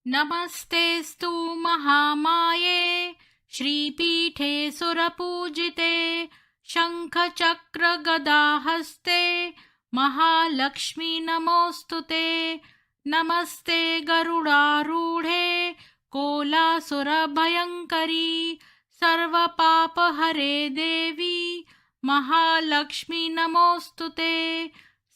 नमस्तेस्तु महामाये श्रीपीठे सुरपूजिते शङ्खचक्रगदाहस्ते महालक्ष्मी नमोऽस्तुते। नमस्ते गरुडारूढे कोलासुरभयङ्करी सर्वपापहरे देवी महालक्ष्मी नमोऽस्तुते।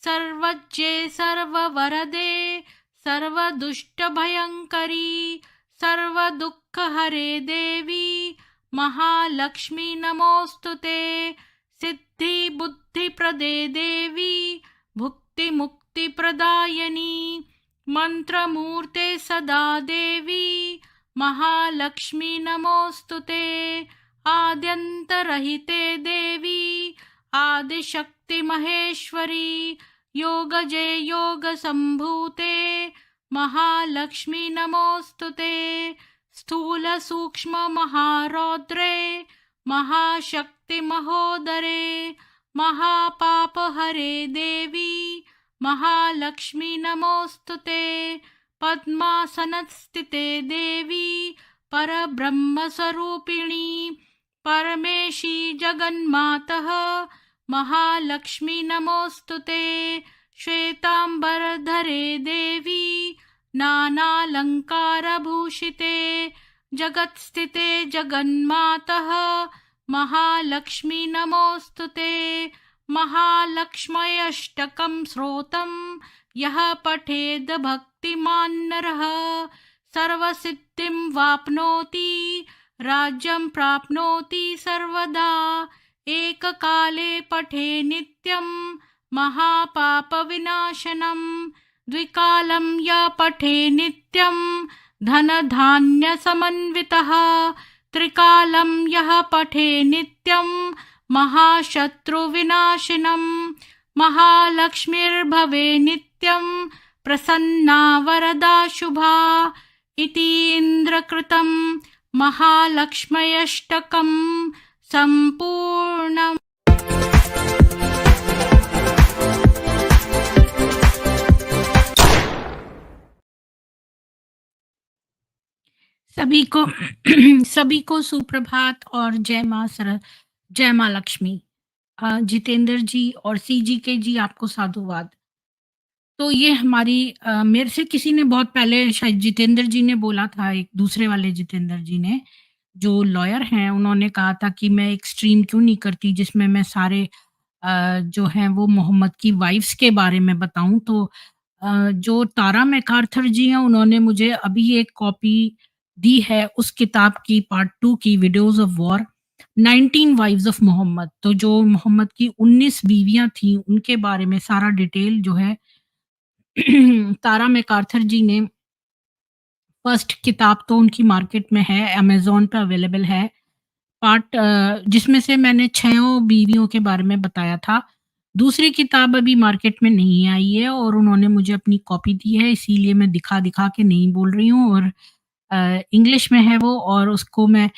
सर्वज्ञे सर्ववरदे सर्वदुष्टभयङ्करी सर्वदुःखहरे देवी महालक्ष्मी नमोऽस्तुते। सिद्धिबुद्धिप्रदे देवी भुक्तिमुक्तिप्रदायिनी मन्त्रमूर्ते सदा देवी महालक्ष्मी नमोऽस्तुते। आद्यन्तरहिते देवी आदिशक्तिमहेश्वरी योगजे योगसम्भूते महालक्ष्मी नमोऽस्तुते। स्थूल सूक्ष्म महारौद्रे महाशक्ति महोदरे महापापहरे देवी महालक्ष्मी नमोऽस्तुते। पद्मासनस्थिते देवी परब्रह्मस्वरूपिणी परमेशी जगन्मातः महालक्ष्मी नमोऽस्तुते। श्वेतांबरधरे देवी नानालंकारभूषिते जगत्स्थिते जगन्मातः महालक्ष्मी नमोऽस्तुते। महालक्ष्म्यष्टकं श्रोतं यः पठेद् भक्तिमान् नरः सर्वसिद्धिं वाप्नोति राज्यं प्राप्नोति सर्वदा। एककाले पठे नित्यं महापापविनाशनं द्विकालं य पठे नित्यं धनधान्यसमन्वितः त्रिकालं यः पठे नित्यं महाशत्रुविनाशिनं महालक्ष्मीर्भवे नित्यं प्रसन्ना वरदा शुभा। इति इन्द्रकृतं महालक्ष्म्यष्टकं संपूर्णम्। सभी को सुप्रभात और जय माँ लक्ष्मी। जितेंद्र जी और सीजी के जी आपको साधुवाद। तो ये हमारी मेरे से किसी ने बहुत पहले शायद जितेंद्र जी ने बोला था, एक दूसरे वाले जितेंद्र जी ने जो लॉयर हैं, उन्होंने कहा था कि मैं एक स्ट्रीम क्यों नहीं करती जिसमें मैं सारे जो हैं वो मोहम्मद की वाइफ्स के बारे में बताऊं। तो जो तारा मैकार्थर जी हैं, उन्होंने मुझे अभी एक कॉपी दी है उस किताब की पार्ट 2 की, widows of war 19 wives of Muhammad. तो जो मोहम्मद की 19 बीवियां थी उनके बारे में सारा डिटेल जो है तारा मैकार्थर जी ने, फर्स्ट किताब तो उनकी मार्केट में है, अमेज़न पे अवेलेबल है। पार्ट जिसमें से मैंने 6 बीवियों के बारे में बताया था। दूसरी किताब अभी मार्केट में नहीं आई है और उन्होंने मुझे अपनी कॉपी दी है, इसीलिए मैं दिखा-दिखा के नहीं बोल रही हूँ। और इंग्लिश में है वो, और उसको मैं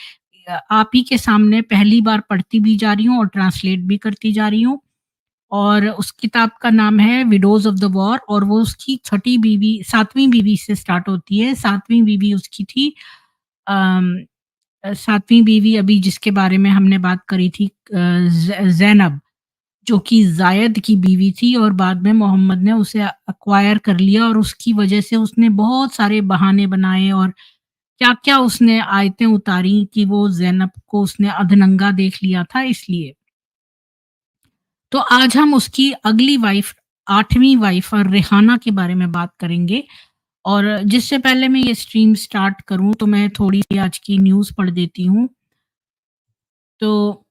आप ही के सामने पहली बार पढ़ती भी जा रही हूँ और ट्रांसलेट भी करती जा रही हूँ। और उस किताब का नाम है विडोज ऑफ द वॉर, और वो उसकी 7वीं बीवी से स्टार्ट होती है। 7वीं बीवी उसकी थी 7वीं बीवी अभी जिसके बारे में हमने बात करी थी, ज़ैनब, जो कि ज़ायद की बीवी थी और बाद में मोहम्मद ने उसे एक्वायर कर लिया और उसकी वजह से उसने बहुत सारे बहाने बनाए और क्या-क्या उसने आयतें उतारी कि वो ज़ैनब को उसने अधनंगा देख लिया था इसलिए। तो आज हम उसकी अगली वाइफ, 8वीं वाइफ और रेहाना के बारे में बात करेंगे। और जिससे पहले मैं ये स्ट्रीम स्टार्ट करूँ तो मैं थोड़ी-सी आज की न्यूज़ पढ़ देती हूँ। तो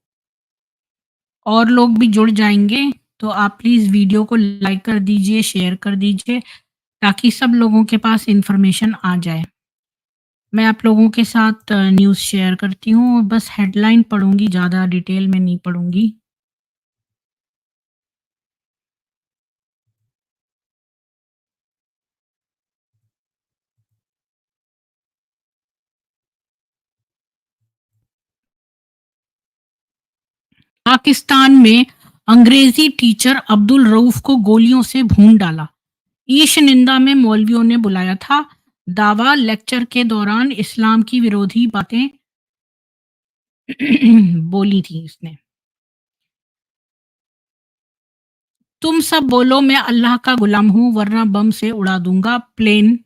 और लोग भी जुड़ जाएँगे, तो आप प्लीज़ वीडियो को लाइक कर दीजिए, शेयर कर दीजिए, ताकि सब लोगों के पास इन्फॉर्मेशन आ जाए। मैं आप लोगों के साथ न्यूज़ शेयर करती हूँ, बस हेडलाइन पढ़ूँगी, ज़्यादा डिटेल में नहीं पढ़ूँगी। पाकिस्तान में अंग्रेजी टीचर अब्दुल रऊफ को गोलियों से भून डाला। ईश निंदा में मौलवियों ने बुलाया था दावा लेक्चर के दौरान इस्लाम की विरोधी बातें बोली थी इसने। तुम सब बोलो मैं अल्लाह का गुलाम हूँ वरना बम से उड़ा दूंगा प्लेन।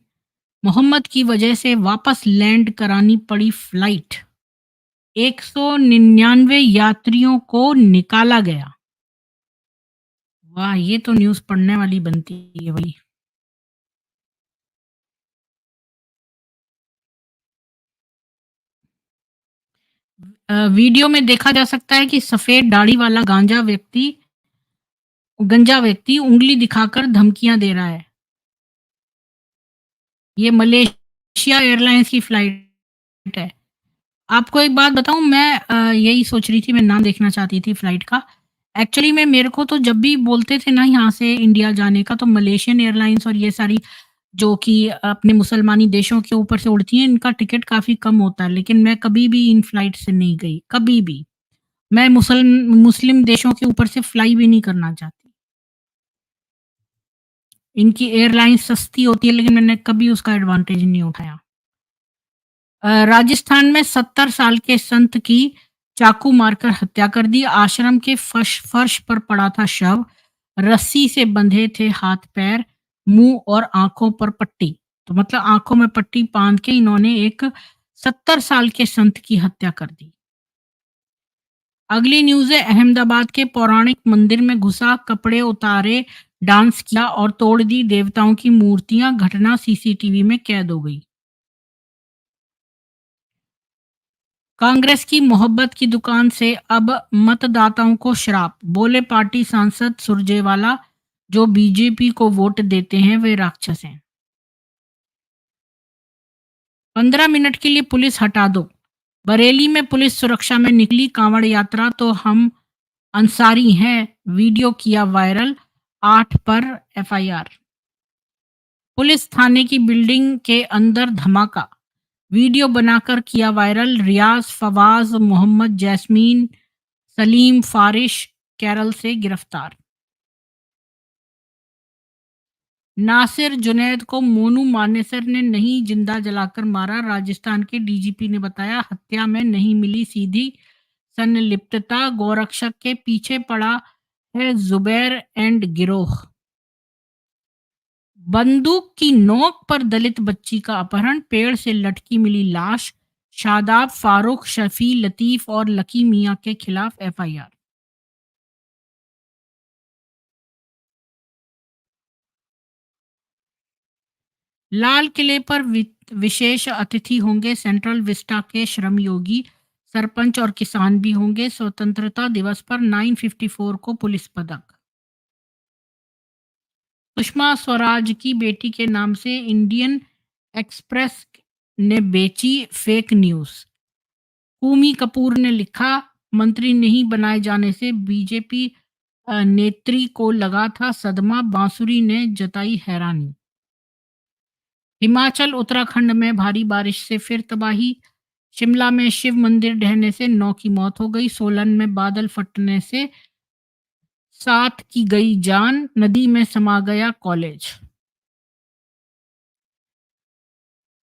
मोहम्मद की वजह से वापस लैंड करानी पड़ी फ्लाइट। 199 यात्रियों को निकाला गया। वाह! ये तो न्यूज़ पढ़ने वाली बनती है भाई। वीडियो में देखा जा सकता है कि सफ़ेद दाढ़ी वाला गंजा व्यक्ति उँगली दिखाकर धमकियाँ दे रहा है। ये मलेशिया एयरलाइंस की फ्लाइट है। आपको एक बात बताऊँ, मैं यही सोच रही थी, मैं नाम देखना चाहती थी फ्लाइट का। एक्चुअली में मेरे को तो जब भी बोलते थे ना यहाँ से इंडिया जाने का, तो मलेशियन एयरलाइंस और ये सारी जो कि अपने मुसलमानी देशों के ऊपर से उड़ती हैं, इनका टिकट काफ़ी कम होता है। लेकिन मैं कभी भी इन फ्लाइट से नहीं गई, कभी भी। मैं मुस्लिम देशों के ऊपर से फ्लाई भी नहीं करना चाहती। इनकी एयरलाइंस सस्ती होती है, लेकिन मैंने कभी उसका एडवांटेज नहीं उठाया। राजस्थान में 70 साल के संत की चाकू मारकर हत्या कर दी। आश्रम के फर्श फर्श पर पड़ा था शव। रस्सी से बंधे थे हाथ पैर, मुंह और आंखों पर पट्टी। तो मतलब आंखों में पट्टी बांध के इन्होंने एक 70 साल के संत की हत्या कर दी। अगली न्यूज़ है, अहमदाबाद के पौराणिक मंदिर में घुसा, कपड़े उतारे, डांस किया और तोड़ दी देवताओं की मूर्तियां। घटना सीसीटीवी में कैद हो गई। कांग्रेस की मोहब्बत की दुकान से अब मतदाताओं को श्राप। बोले पार्टी सांसद सुरजेवाला, जो बीजेपी को वोट देते हैं वे राक्षस हैं। 15 मिनट के लिए पुलिस हटा दो। बरेली में पुलिस सुरक्षा में निकली कांवड़ यात्रा, तो हम अंसारी हैं, वीडियो किया वायरल। 8 पर एफआईआर। पुलिस थाने की बिल्डिंग के अंदर धमाका, वीडियो बनाकर किया वायरल। रियाज, फवाज, मोहम्मद, जैस्मीन, सलीम, फारिश केरल से गिरफ्तार। नासिर जुनैद को मोनू मानेसर ने नहीं जिंदा जलाकर मारा। राजस्थान के डीजीपी ने बताया, हत्या में नहीं मिली सीधी संलिप्तता, गौरक्षक के पीछे पड़ा है जुबैर एंड गिरोह। बंदूक की नोक पर दलित बच्ची का अपहरण, पेड़ से लटकी मिली लाश। शादाब, फारूक, शफी, लतीफ और लकी मियां के खिलाफ एफआईआर। लाल किले पर विशेष अतिथि होंगे सेंट्रल विस्टा के श्रमयोगी। सरपंच और किसान भी होंगे। स्वतंत्रता दिवस पर 954 को पुलिस पदक। सुषमा स्वराज की बेटी के नाम से इंडियन एक्सप्रेस ने बेची फेक न्यूज। कूमी कपूर ने लिखा, मंत्री नहीं बनाए जाने से बीजेपी नेत्री को लगा था सदमा। बांसुरी ने जताई हैरानी। हिमाचल उत्तराखंड में भारी बारिश से फिर तबाही। शिमला में शिव मंदिर ढहने से 9 की मौत हो गई। सोलन में बादल फटने से 7 की गई जान। नदी में समा गया कॉलेज।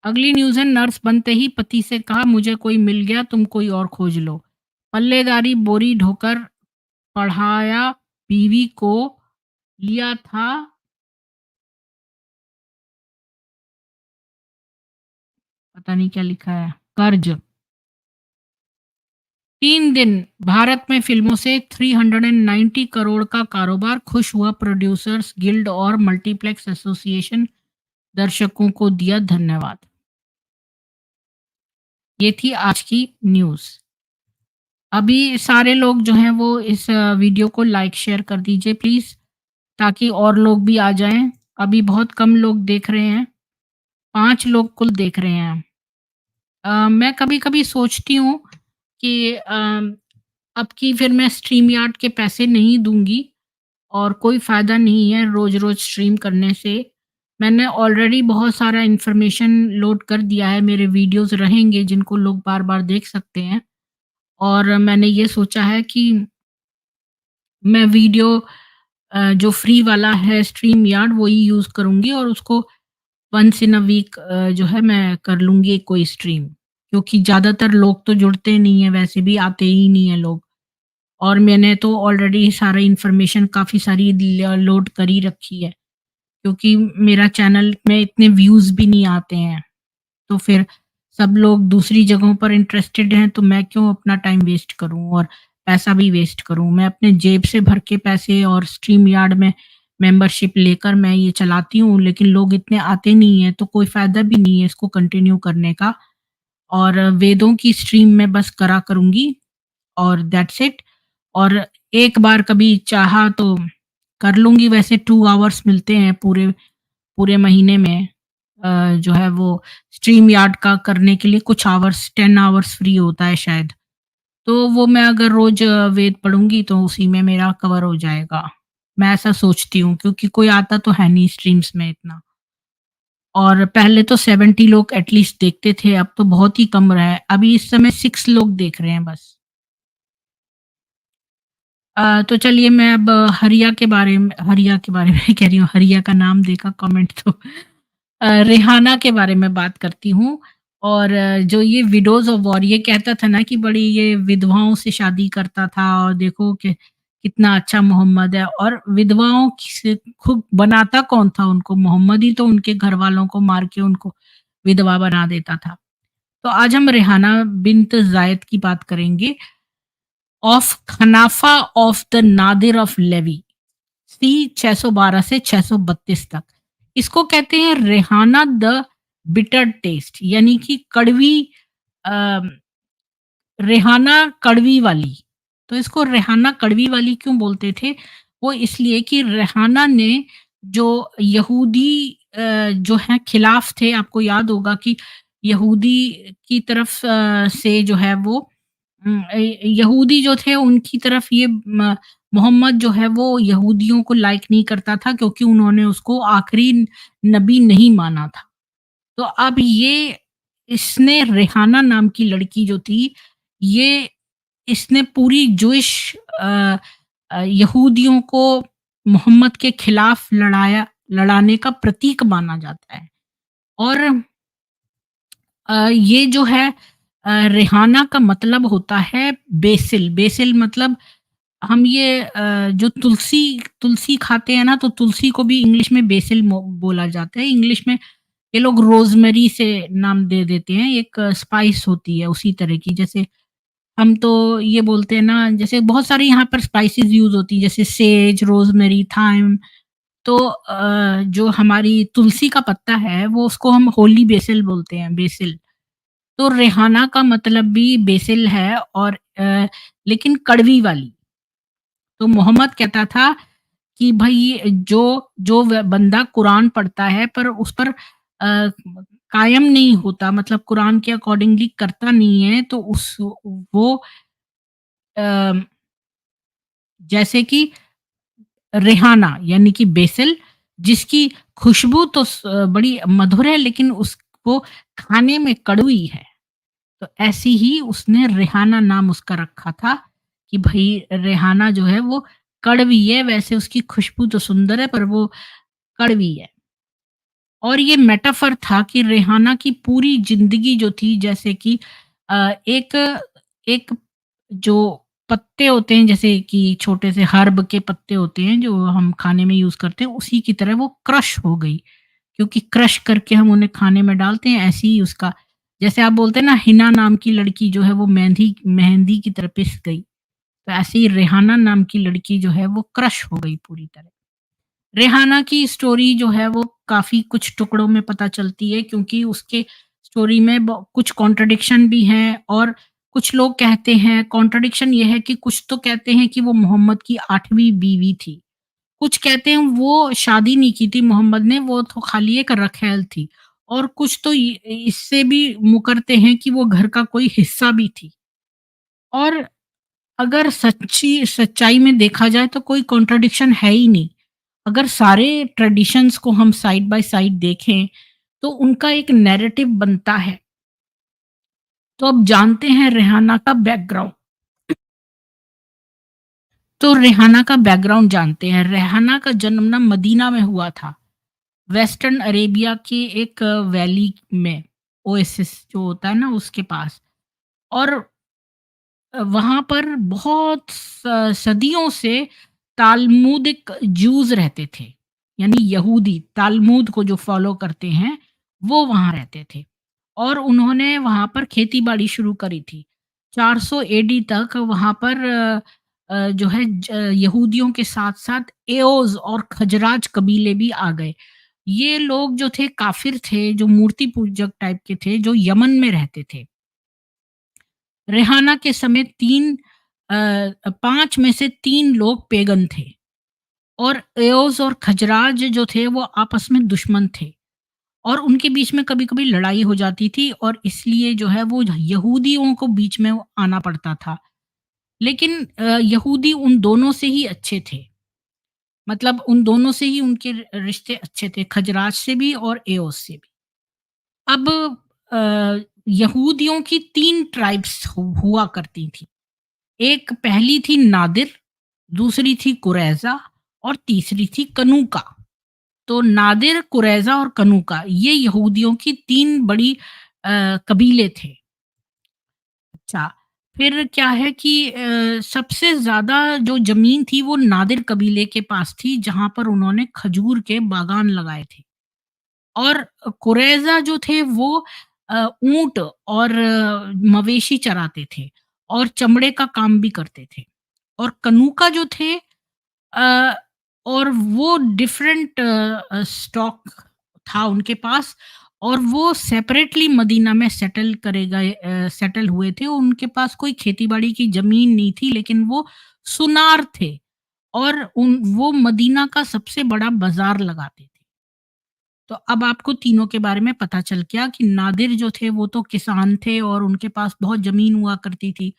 अगली न्यूज़ है, नर्स बनते ही पति से कहा, मुझे कोई मिल गया तुम कोई और खोज लो। पल्लेदारी बोरी ढोकर पढ़ाया बीवी को। लिया था, पता नहीं क्या लिखा है, कर्ज। 3 दिन भारत में फिल्मों से 390 करोड़ का कारोबार। खुश हुआ प्रोड्यूसर्स गिल्ड और मल्टीप्लेक्स एसोसिएशन। दर्शकों को दिया धन्यवाद। ये थी आज की न्यूज़। अभी सारे लोग जो हैं वो इस वीडियो को लाइक शेयर कर दीजिए प्लीज़, ताकि और लोग भी आ जाएँ। अभी बहुत कम लोग देख रहे हैं, 5 लोग कुल देख रहे हैं। मैं कभी-कभी सोचती हूँ कि अब की फिर मैं स्ट्रीम यार्ड के पैसे नहीं दूँगी और कोई फ़ायदा नहीं है रोज़-रोज़ स्ट्रीम करने से। मैंने ऑलरेडी बहुत सारा इन्फॉर्मेशन लोड कर दिया है, मेरे वीडियोज़ रहेंगे जिनको लोग बार-बार देख सकते हैं। और मैंने ये सोचा है कि मैं वीडियो जो फ्री वाला है स्ट्रीम यार्ड वही यूज़ करूँगी और उसको वन्स इन अ वीक जो है मैं कर लूँगी कोई स्ट्रीम, क्योंकि ज़्यादातर लोग तो जुड़ते नहीं हैं, वैसे भी आते ही नहीं हैं लोग। और मैंने तो ऑलरेडी सारा इन्फॉर्मेशन काफ़ी सारी लोड कर ही रखी है, क्योंकि मेरा चैनल में इतने व्यूज़ भी नहीं आते हैं। तो फिर सब लोग दूसरी जगहों पर इंटरेस्टेड हैं, तो मैं क्यों अपना टाइम वेस्ट करूँ और पैसा भी वेस्ट करूँ। मैं अपने जेब से भर के पैसे और स्ट्रीम यार्ड में मेंबरशिप लेकर मैं ये चलाती हूँ, लेकिन लोग इतने आते नहीं हैं, तो कोई फ़ायदा भी नहीं है इसको कंटिन्यू करने का। और वेदों की स्ट्रीम मैं बस करा करूँगी और दैट्स इट। और एक बार कभी चाहा तो कर लूँगी, वैसे 2 आवर्स मिलते हैं पूरे पूरे महीने में, जो है वो स्ट्रीम यार्ड का करने के लिए कुछ आवर्स 10 आवर्स फ्री होता है शायद। तो वो मैं अगर रोज़ वेद पढ़ूँगी तो उसी में मेरा कवर हो जाएगा। मैं ऐसा सोचती हूँ, क्योंकि कोई आता तो है नहीं स्ट्रीम्स में इतना। और पहले तो 70 लोग एटलीस्ट देखते थे, अब तो बहुत ही कम रहा है। अभी इस समय 6 लोग देख रहे हैं बस। तो चलिए मैं अब हरिया के बारे में कह रही हूँ, हरिया का नाम देखा कमेंट तो रिहाना के बारे में बात करती हूँ। और जो ये विडोज़ ऑफ वॉर ये कहता था ना कि बड़ी ये विधवाओं से शादी करता था, और देखो कि कितना अच्छा मोहम्मद है, और विधवाओं से खुद बनाता कौन था उनको? मोहम्मद ही तो उनके घरवालों को मार के उनको विधवा बना देता था। तो आज हम रेहाना बिन्त ज़ायद की बात करेंगे, ऑफ खनाफा of the Nadir of Levi, C 612 से 632 तक। इसको कहते हैं रेहाना द बिटर टेस्ट, यानी कि कड़वी, अ, रेहाना कड़वी वाली। तो इसको रेहाना कड़वी वाली क्यों बोलते थे? वो इसलिए कि रेहाना ने जो यहूदी जो हैं खिलाफ थे, आपको याद होगा कि यहूदी की तरफ से जो है वो यहूदी जो थे उनकी तरफ ये मोहम्मद जो है वो यहूदियों को लाइक नहीं करता था, क्योंकि उन्होंने उसको आखिरी नबी नहीं माना था। तो अब ये इसने रेहाना नाम की लड़की जो थी, ये इसने पूरी जूइश अ यहूदियों को मोहम्मद के खिलाफ लड़ाने का प्रतीक माना जाता है। और ये जो है रेहाना का मतलब होता है बेसिल। बेसिल मतलब हम ये जो तुलसी तुलसी खाते हैं ना, तो तुलसी को भी इंग्लिश में बेसिल बोला जाता है। इंग्लिश में ये लोग रोज़मेरी से नाम दे देते हैं, एक स्पाइस होती है उसी तरह की। जैसे हम तो ये बोलते हैं ना, जैसे बहुत सारी यहाँ पर स्पाइसेस यूज़ होती हैं, जैसे सेज, रोज़मेरी, थाइम। तो जो हमारी तुलसी का पत्ता है, वो उसको हम होली बेसिल बोलते हैं, बेसिल। तो रेहाना का मतलब भी बेसिल है, और लेकिन कड़वी वाली। तो मोहम्मद कहता था कि भई जो जो बंदा कुरान पढ़ता है पर उस पर कायम नहीं होता, मतलब कुरान के अकॉर्डिंगली करता नहीं है, तो उस वो अ, जैसे कि रेहाना यानी कि बेसिल, जिसकी खुशबू तो बड़ी मधुर है, लेकिन उसको खाने में कड़वी है। तो ऐसी ही उसने रेहाना नाम उसका रखा था कि भई रेहाना जो है वो कड़वी है, वैसे उसकी खुशबू तो सुंदर है पर वो कड़वी है। और ये मेटाफर था कि रेहाना की पूरी ज़िंदगी जो थी, जैसे कि एक एक जो पत्ते होते हैं, जैसे कि छोटे से हर्ब के पत्ते होते हैं जो हम खाने में यूज़ करते हैं, उसी की तरह वो क्रश हो गई। क्योंकि क्रश करके हम उन्हें खाने में डालते हैं, ऐसे ही उसका, जैसे आप बोलते हैं ना हिना नाम की लड़की जो है वो मेहंदी मेहंदी की तरह पिस गई। तो ऐसे ही रेहाना नाम की लड़की जो है वो क्रश हो गई पूरी तरह। रेहाना की स्टोरी जो है वो काफ़ी कुछ टुकड़ों में पता चलती है, क्योंकि उसके स्टोरी में कुछ कॉन्ट्रडिक्शन भी हैं, और कुछ लोग कहते हैं कॉन्ट्रडिक्शन ये है कि कुछ तो कहते हैं कि वो मोहम्मद की 8वीं बीवी थी। कुछ कहते हैं वो शादी नहीं की थी मोहम्मद ने, वो तो खाली एक रखैल थी। और कुछ तो इससे भी मुकरते हैं कि वो घर का कोई हिस्सा भी थी। और अगर सच्चाई में देखा जाए तो कोई कॉन्ट्रडिक्शन है ही नहीं। अगर सारे ट्रेडिशंस को हम साइड बाय साइड देखें, तो उनका एक नैरेटिव बनता है। तो अब जानते हैं रेहाना का बैकग्राउंड। तो रेहाना का बैकग्राउंड जानते हैं। रेहाना का जन्म ना मदीना में हुआ था। वेस्टर्न अरेबिया के एक वैली में, ओएसिस जो होता है ना उसके पास। और वहाँ पर बहुत सदियों से ताल्मुदिक ज्यूज़ रहते थे, यानी यहूदी ताल्मुद को जो फ़ॉलो करते हैं, वो वहाँ रहते थे। और उन्होंने वहाँ पर खेती-बाड़ी शुरू करी थी। 400 एडी तक वहाँ पर जो है यहूदियों के साथ-साथ एओज़ और खजराज कबीले भी आ गए। ये लोग जो थे काफ़िर थे, जो मूर्ति पूजक टाइप के थे, जो यमन में रहते थे। रेहाना के समय 5 में से 3 लोग पेगन थे, और एओस और खजराज जो थे वो आपस में दुश्मन थे, और उनके बीच में कभी-कभी लड़ाई हो जाती थी, और इसलिए जो है वो यहूदियों को बीच में वो आना पड़ता था। लेकिन यहूदी उन दोनों से ही अच्छे थे। मतलब उन दोनों से ही उनके रिश्ते अच्छे थे, खजराज से भी और एओस से भी। अब यहूदियों की 3 ट्राइब्स हुआ करती थी। एक पहली थी नादिर, दूसरी थी कुरैज़ा और तीसरी थी कनूका। तो नादिर, कुरैज़ा और कनूका ये यहूदियों की 3 बड़ी कबीले थे। अच्छा, फिर क्या है कि सबसे ज़्यादा जो ज़मीन थी वो नादिर कबीले के पास थी, जहाँ पर उन्होंने खजूर के बागान लगाए थे। और कुरैज़ा जो थे वो ऊँट और मवेशी चराते थे, और चमड़े का काम भी करते थे। और कनूका जो थे अ, और वो डिफरेंट स्टॉक था उनके पास, और वो सेपरेटली मदीना में सेटल हुए थे। उनके पास कोई खेती-बाड़ी की ज़मीन नहीं थी, लेकिन वो सुनार थे, और वो मदीना का सबसे बड़ा बाज़ार लगाते थे। तो अब आपको तीनों के बारे में पता चल गया कि नादिर जो थे वो तो किसान थे और उनके पास बहुत ज़मीन हुआ करती थी।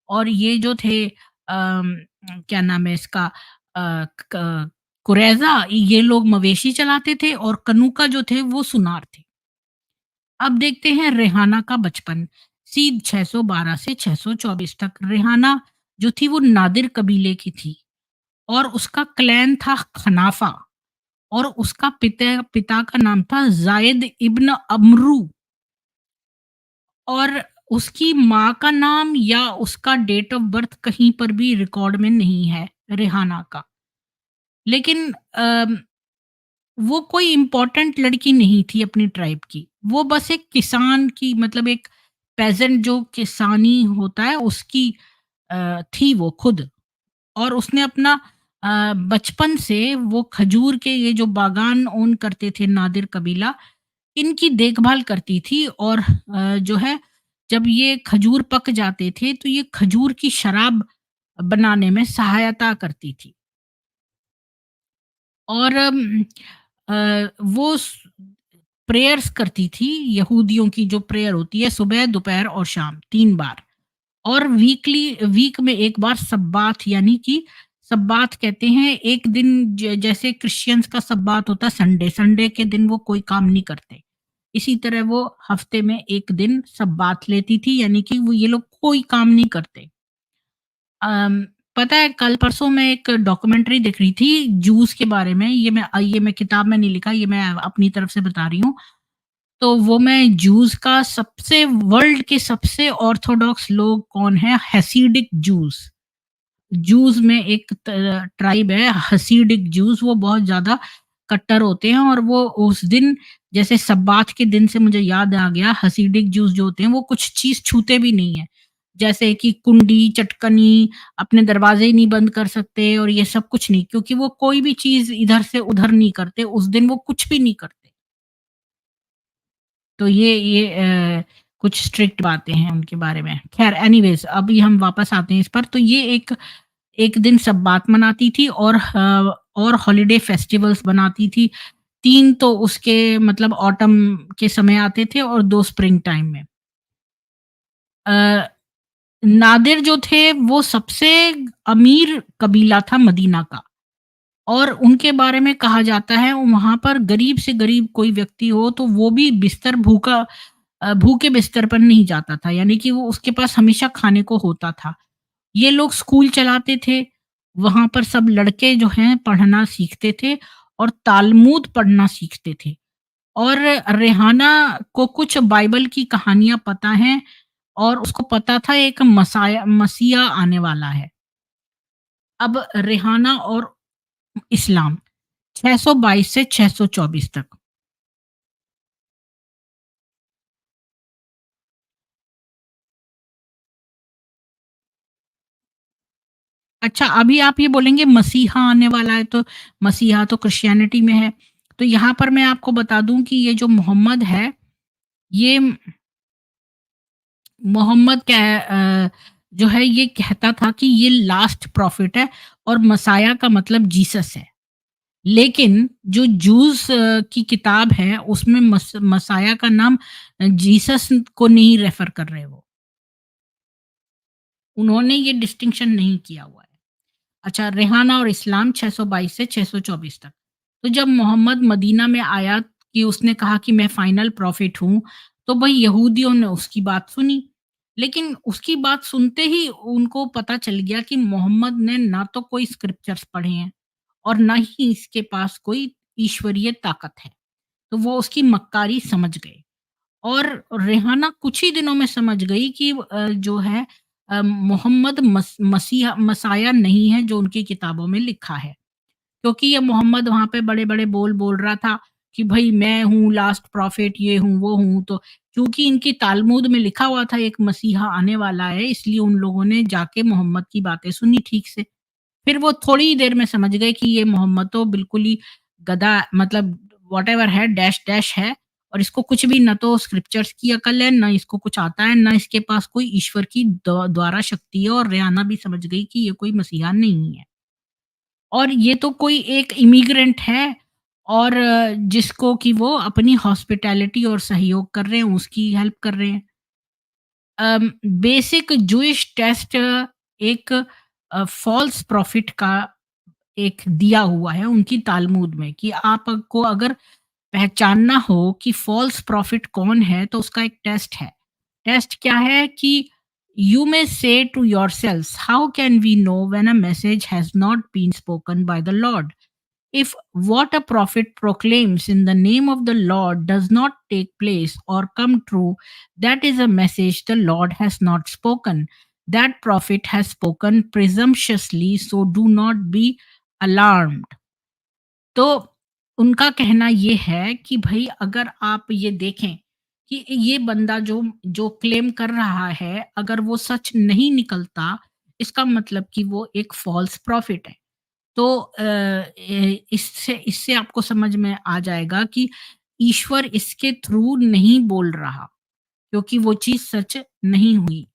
और ये जो थे क्या नाम है इसका, क कुरैज़ा, ये लोग मवेशी चलाते थे, और कनूका जो थे वो सुनार थे। अब देखते हैं रेहाना का बचपन। सी 612 से 624 तक रेहाना जो थी वो नादिर कबीले की थी, और उसका क्लैन था खनाफा, और उसका पिता पिता का नाम था ज़ायद इब्न अमरू, और उसकी माँ का नाम या उसका डेट ऑफ बर्थ कहीं पर भी रिकॉर्ड में नहीं है रेहाना का। लेकिन वो कोई इम्पोर्टेंट लड़की नहीं थी अपनी ट्राइब की। वो बस एक किसान की, मतलब एक पेज़ेंट जो किसानी होता है उसकी थी वो खुद। और उसने अपना बचपन से वो खजूर के ये जो बागान ओन करते थे नादिर कबीला, इनकी देखभाल करती थी, और जो है जब ये खजूर पक जाते थे तो ये खजूर की शराब बनाने में सहायता करती थी। और वो प्रेयर्स करती थी, यहूदियों की जो प्रेयर होती है सुबह, दोपहर और शाम 3 बार। और वीक में 1 बार सब्बात, यानी कि सब्बात कहते हैं एक दिन, जैसे क्रिश्चियंस का सब्बात होता है संडे, संडे के दिन वो कोई काम नहीं करते। इसी तरह वो हफ्ते में 1 दिन सब्बात लेती थी, यानी कि वो ये लोग कोई काम नहीं करते। अम, पता है कल परसों मैं एक डॉक्यूमेंट्री देख रही थी जूस के बारे में। ये मैं किताब में नहीं लिखा, ये मैं अपनी तरफ से बता रही हूँ। तो वो मैं जूस का सबसे वर्ल्ड के सबसे ऑर्थोडॉक्स लोग कौन है, हसीडिक जूस। जूस में एक ट्राइब है हसीडिक जूस, वो बहुत ज़्यादा कट्टर होते हैं, और वो उस दिन, जैसे सब्बात के दिन से मुझे याद आ गया, हसीडिक जूस जो होते हैं वो कुछ चीज़ छूते भी नहीं है। जैसे कि कुंडी, चटकनी, अपने दरवाज़े ही नहीं बंद कर सकते, और ये सब कुछ नहीं, क्योंकि वो कोई भी चीज़ इधर से उधर नहीं करते, उस दिन वो कुछ भी नहीं करते। तो ये कुछ स्ट्रिक्ट बातें हैं उनके बारे में। ख़ैर एनीवेज़, अभी हम वापस आते हैं इस पर। तो ये एक एक दिन सब्बात मनाती थी, और हॉलिडे फेस्टिवल्स बनाती थी। 3 तो उसके मतलब ऑटम के समय आते थे, और 2 स्प्रिंग टाइम में। अ, नादिर जो थे वो सबसे अमीर कबीला था मदीना का, और उनके बारे में कहा जाता है वहाँ पर गरीब से गरीब कोई व्यक्ति हो तो वो भी भूखे बिस्तर पर नहीं जाता था, यानी कि वो उसके पास हमेशा खाने को होता था। ये लोग स्कूल चलाते थे, वहाँ पर सब लड़के जो हैं पढ़ना सीखते थे, और तालमुद पढ़ना सीखते थे। और रेहाना को कुछ बाइबल की कहानियाँ पता हैं और उसको पता था एक मसीहा आने वाला है। अब रेहाना और इस्लाम 622 से 624 तक। अच्छा, अभी आप ये बोलेंगे मसीहा आने वाला है, तो मसीहा तो क्रिश्चियनिटी में है। तो यहाँ पर मैं आपको बता दूँ कि ये जो मोहम्मद है, ये मोहम्मद क्या है, जो है ये कहता था कि ये लास्ट प्रॉफिट है और मसाया का मतलब जीसस है। लेकिन जो जूस की किताब है उसमें मसाया का नाम जीसस को नहीं रेफर कर रहे वो। उन्होंने ये डिस्टिंक्शन नहीं किया हुआ है। अच्छा, रेहाना और इस्लाम 622 से 624 तक। तो जब मोहम्मद मदीना में आया कि उसने कहा कि मैं फाइनल प्रॉफिट हूँ, तो भई यहूदियों ने उसकी बात सुनी। लेकिन उसकी बात सुनते ही उनको पता चल गया कि मोहम्मद ने ना तो कोई स्क्रिप्चर्स पढ़े हैं और ना ही इसके पास कोई ईश्वरीय ताकत है। तो वो उसकी मक्कारी समझ गए। और रेहाना कुछ ही दिनों में समझ गई कि जो है मोहम्मद मसाया नहीं है जो उनकी किताबों में लिखा है। क्योंकि ये मोहम्मद वहाँ पे बड़े-बड़े बोल बोल रहा था कि भई मैं हूँ लास्ट प्रॉफिट, ये हूँ, वो हूँ। तो क्योंकि इनकी तालमुद में लिखा हुआ था एक मसीहा आने वाला है, इसलिए उन लोगों ने जाके मोहम्मद की बातें सुनी ठीक से। फिर वो थोड़ी ही देर में समझ गए कि ये मोहम्मद तो बिल्कुल ही गधा, मतलब व्हाटएवर है, डैश डैश है और इसको कुछ भी ना तो स्क्रिप्चर्स की अकल है, ना इसको कुछ आता है, ना इसके पास कोई ईश्वर की द्वारा शक्ति है। और रेहाना भी समझ गई कि ये कोई मसीहा नहीं है और ये तो कोई एक इमिग्रेंट है और जिसको कि वो अपनी हॉस्पिटैलिटी और सहयोग कर रहे हैं, उसकी हेल्प कर रहे हैं। बेसिक जूइश टेस्ट एक फॉल्स प्रॉफिट का एक दिया हुआ है उनकी तालमुद में कि आपको अगर पहचानना हो कि फॉल्स प्रॉफिट कौन है तो उसका एक टेस्ट है। टेस्ट क्या है कि you may say to yourselves, how can we know when a message has not been spoken by the lord? If what a prophet proclaims in the name of the Lord does not take place or come true, that is a message the Lord has not spoken. That prophet has spoken presumptuously, so do not be alarmed. तो उनका कहना ये है कि भई अगर आप ये देखें कि ये बंदा जो जो क्लेम कर रहा है, अगर वो सच नहीं निकलता, इसका मतलब कि वो एक फ़ॉल्स प्रॉफिट है। तो इससे इससे आपको समझ में आ जाएगा कि ईश्वर इसके थ्रू नहीं बोल रहा, क्योंकि वो चीज़ सच नहीं हुई।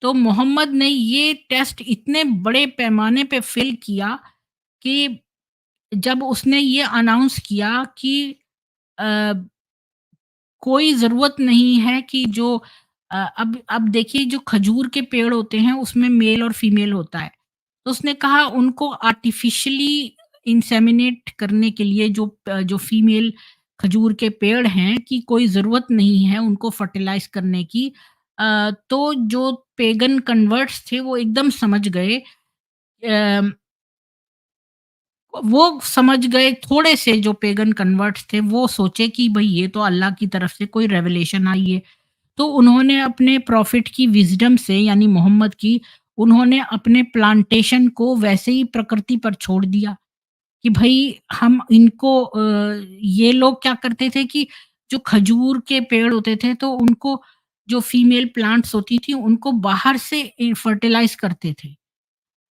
तो मोहम्मद ने ये टेस्ट इतने बड़े पैमाने पे फ़ेल किया कि जब उसने ये अनाउंस किया कि अ, कोई ज़रूरत नहीं है कि जो अब देखिए जो खजूर के पेड़ होते हैं उसमें मेल और फीमेल होता है। तो उसने कहा उनको आर्टिफ़िशियली इंसेमिनेट करने के लिए जो फीमेल खजूर के पेड़ हैं कि कोई ज़रूरत नहीं है उनको फर्टिलाइज़ करने की। तो जो पेगन कन्वर्ट्स थे वो एकदम समझ गए। वो समझ गए, थोड़े से जो पेगन कन्वर्ट्स थे वो सोचे कि भई ये तो अल्लाह की तरफ से कोई रेवलेशन आई है। तो उन्होंने अपने प्रॉफ़िट की विज़डम से, यानी मोहम्मद की, उन्होंने अपने प्लांटेशन को वैसे ही प्रकृति पर छोड़ दिया कि भई हम इनको ये लोग क्या करते थे कि जो खजूर के पेड़ होते थे तो उनको, जो फीमेल प्लांट्स होती थी उनको बाहर से फर्टिलाइज़ करते थे।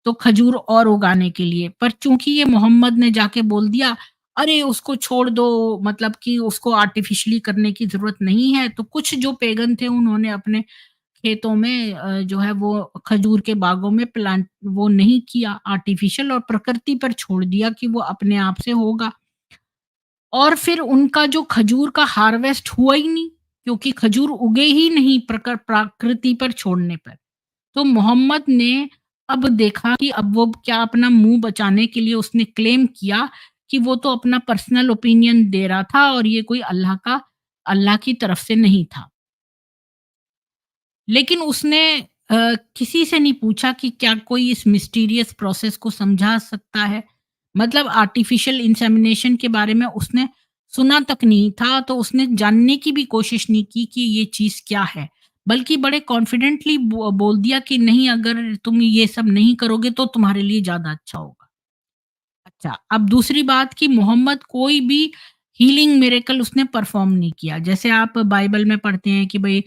तो खजूर और उगाने के लिए। पर चूँकि ये मोहम्मद ने जाके बोल दिया, अरे उसको छोड़ दो, मतलब कि उसको आर्टिफ़िशियली करने की ज़रूरत नहीं है, तो कुछ जो पेगन थे उन्होंने अपने खेतों में जो है वो खजूर के बागों में प्लांट वो नहीं किया आर्टिफ़िशियल और प्रकृति पर छोड़ दिया कि वो अपने आप से होगा। और फिर उनका जो खजूर का हार्वेस्ट हुआ ही नहीं, क्योंकि खजूर उगे ही नहीं प्रकृति पर छोड़ने पर। तो मोहम्मद ने अब देखा कि अब वो क्या, अपना मुँह बचाने के लिए उसने क्लेम किया कि वो तो अपना पर्सनल ओपिनियन दे रहा था और ये कोई अल्लाह की तरफ से नहीं था। लेकिन उसने किसी से नहीं पूछा कि क्या कोई इस मिस्टीरियस प्रोसेस को समझा सकता है? मतलब आर्टिफ़िशियल इंसेमिनेशन के बारे में उसने सुना तक नहीं था, तो उसने जानने की भी कोशिश नहीं की कि ये चीज़ क्या है। बल्कि बड़े कॉन्फिडेंटली बोल दिया कि नहीं, अगर तुम ये सब नहीं करोगे तो तुम्हारे लिए ज़्यादा अच्छा होगा। अच्छा, अब दूसरी बात कि मोहम्मद कोई भी हीलिंग मिरेकल उसने परफ़ॉर्म नहीं किया। जैसे आप बाइबल में पढ़ते हैं कि भई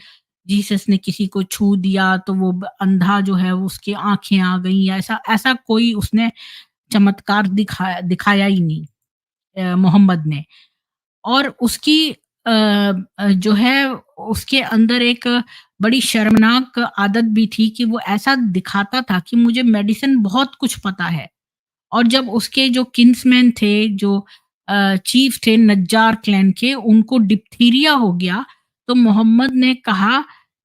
जीसस ने किसी को छू दिया तो वो अंधा जो है वो उसकी आँखें आ गईं, या ऐसा ऐसा कोई उसने चमत्कार दिखाया ही नहीं मोहम्मद ने। और उसकी जो है उसके अंदर एक बड़ी शर्मनाक आदत भी थी कि वो ऐसा दिखाता था कि मुझे मेडिसिन बहुत कुछ पता है। और जब उसके जो किन्समैन थे, जो चीफ थे नज्जार क्लैन के, उनको डिप्थीरिया हो गया, तो मोहम्मद ने कहा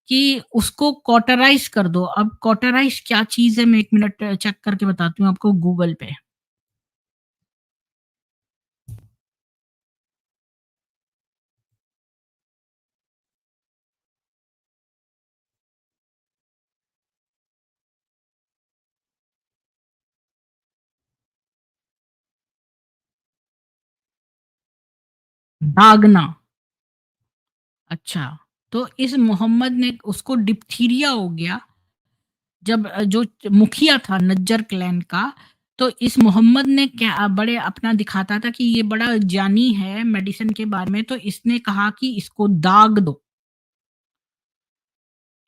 कि उसको कॉटराइज़ कर दो। अब कॉटराइज़ क्या चीज़ है, मैं 1 मिनट चेक करके बताती हूँ आपको गूगल पे। दागना। अच्छा, तो इस मोहम्मद ने उसको डिप्थीरिया हो गया जब जो मुखिया था नज्जर क्लैन का, तो इस मोहम्मद ने क्या बड़े अपना दिखाता था कि ये बड़ा ज्ञानी है मेडिसिन के बारे में, तो इसने कहा कि इसको दाग दो।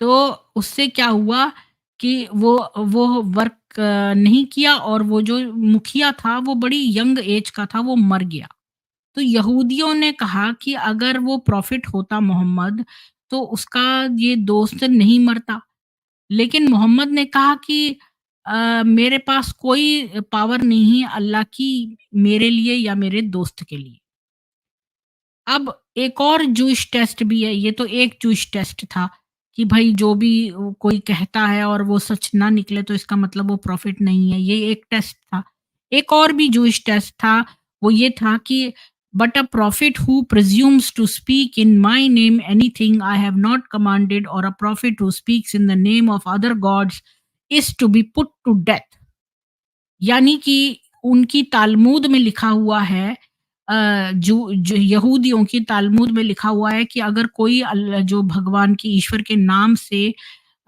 तो उससे क्या हुआ कि वो वर्क नहीं किया, और वो जो मुखिया था वो बड़ी यंग एज का था, वो मर गया। तो यहूदियों ने कहा कि अगर वो प्रॉफिट होता मोहम्मद, तो उसका ये दोस्त नहीं मरता। लेकिन मोहम्मद ने कहा कि मेरे पास कोई पावर नहीं है अल्लाह की मेरे लिए या मेरे दोस्त के लिए। अब एक और जूश टेस्ट भी है, ये तो एक जूश टेस्ट था कि भाई जो भी कोई कहता है और वो सच ना निकले तो इसका मतलब वो प्रॉफिट नहीं है, ये एक टेस्ट था। एक और भी जूश टेस्ट था, वो ये था कि but a prophet who presumes to speak in my name anything I have not commanded, or a prophet who speaks in the name of other gods is to be put to death। यानी कि उनकी तालमूद में लिखा हुआ है, जो यहूदियों की तालमूद में लिखा हुआ है कि अगर कोई जो भगवान की ईश्वर के नाम से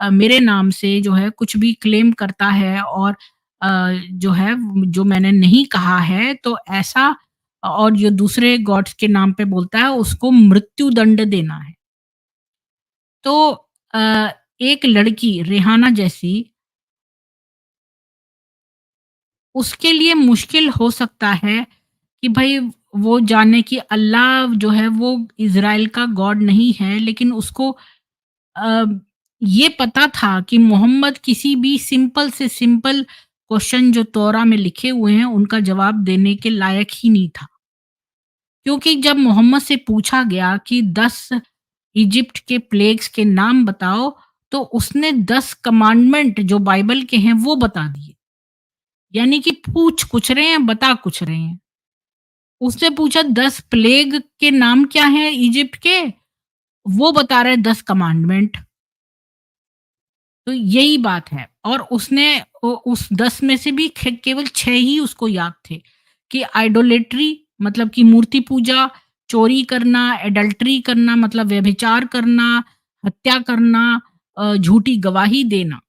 मेरे नाम से जो है कुछ भी क्लेम करता है, और जो है जो मैंने नहीं कहा है, तो ऐसा और जो दूसरे गॉड्स के नाम पे बोलता है उसको मृत्यु दंड देना है। तो अ, एक लड़की रेहाना जैसी, उसके लिए मुश्किल हो सकता है कि भई वो जाने कि अल्लाह जो है वो इज़राइल का गॉड नहीं है, लेकिन उसको अ, ये पता था कि मोहम्मद किसी भी सिंपल से सिंपल क्वेश्चन जो तौरा में लिखे हुए हैं, उनका जवाब देने के लायक ही नहीं था। क्योंकि जब मोहम्मद से पूछा गया कि 10 इजिप्ट के प्लेग्स के नाम बताओ, तो उसने 10 कमांडमेंट जो बाइबल के हैं वो बता दिए। यानी कि पूछ कुछ रहे हैं, बता कुछ रहे हैं। उससे पूछा 10 प्लेग के नाम क्या हैं इजिप्ट के? वो बता रहे हैं 10 कमांडमेंट। तो यही बात है, और उसने उस 10 में से भी केवल 6 ही उसको याद थे कि आइडोलेट्री मतलब कि मूर्ति पूजा, चोरी करना, एडल्टरी करना मतलब व्यभिचार करना, हत्या करना, झूठी गवाही देना।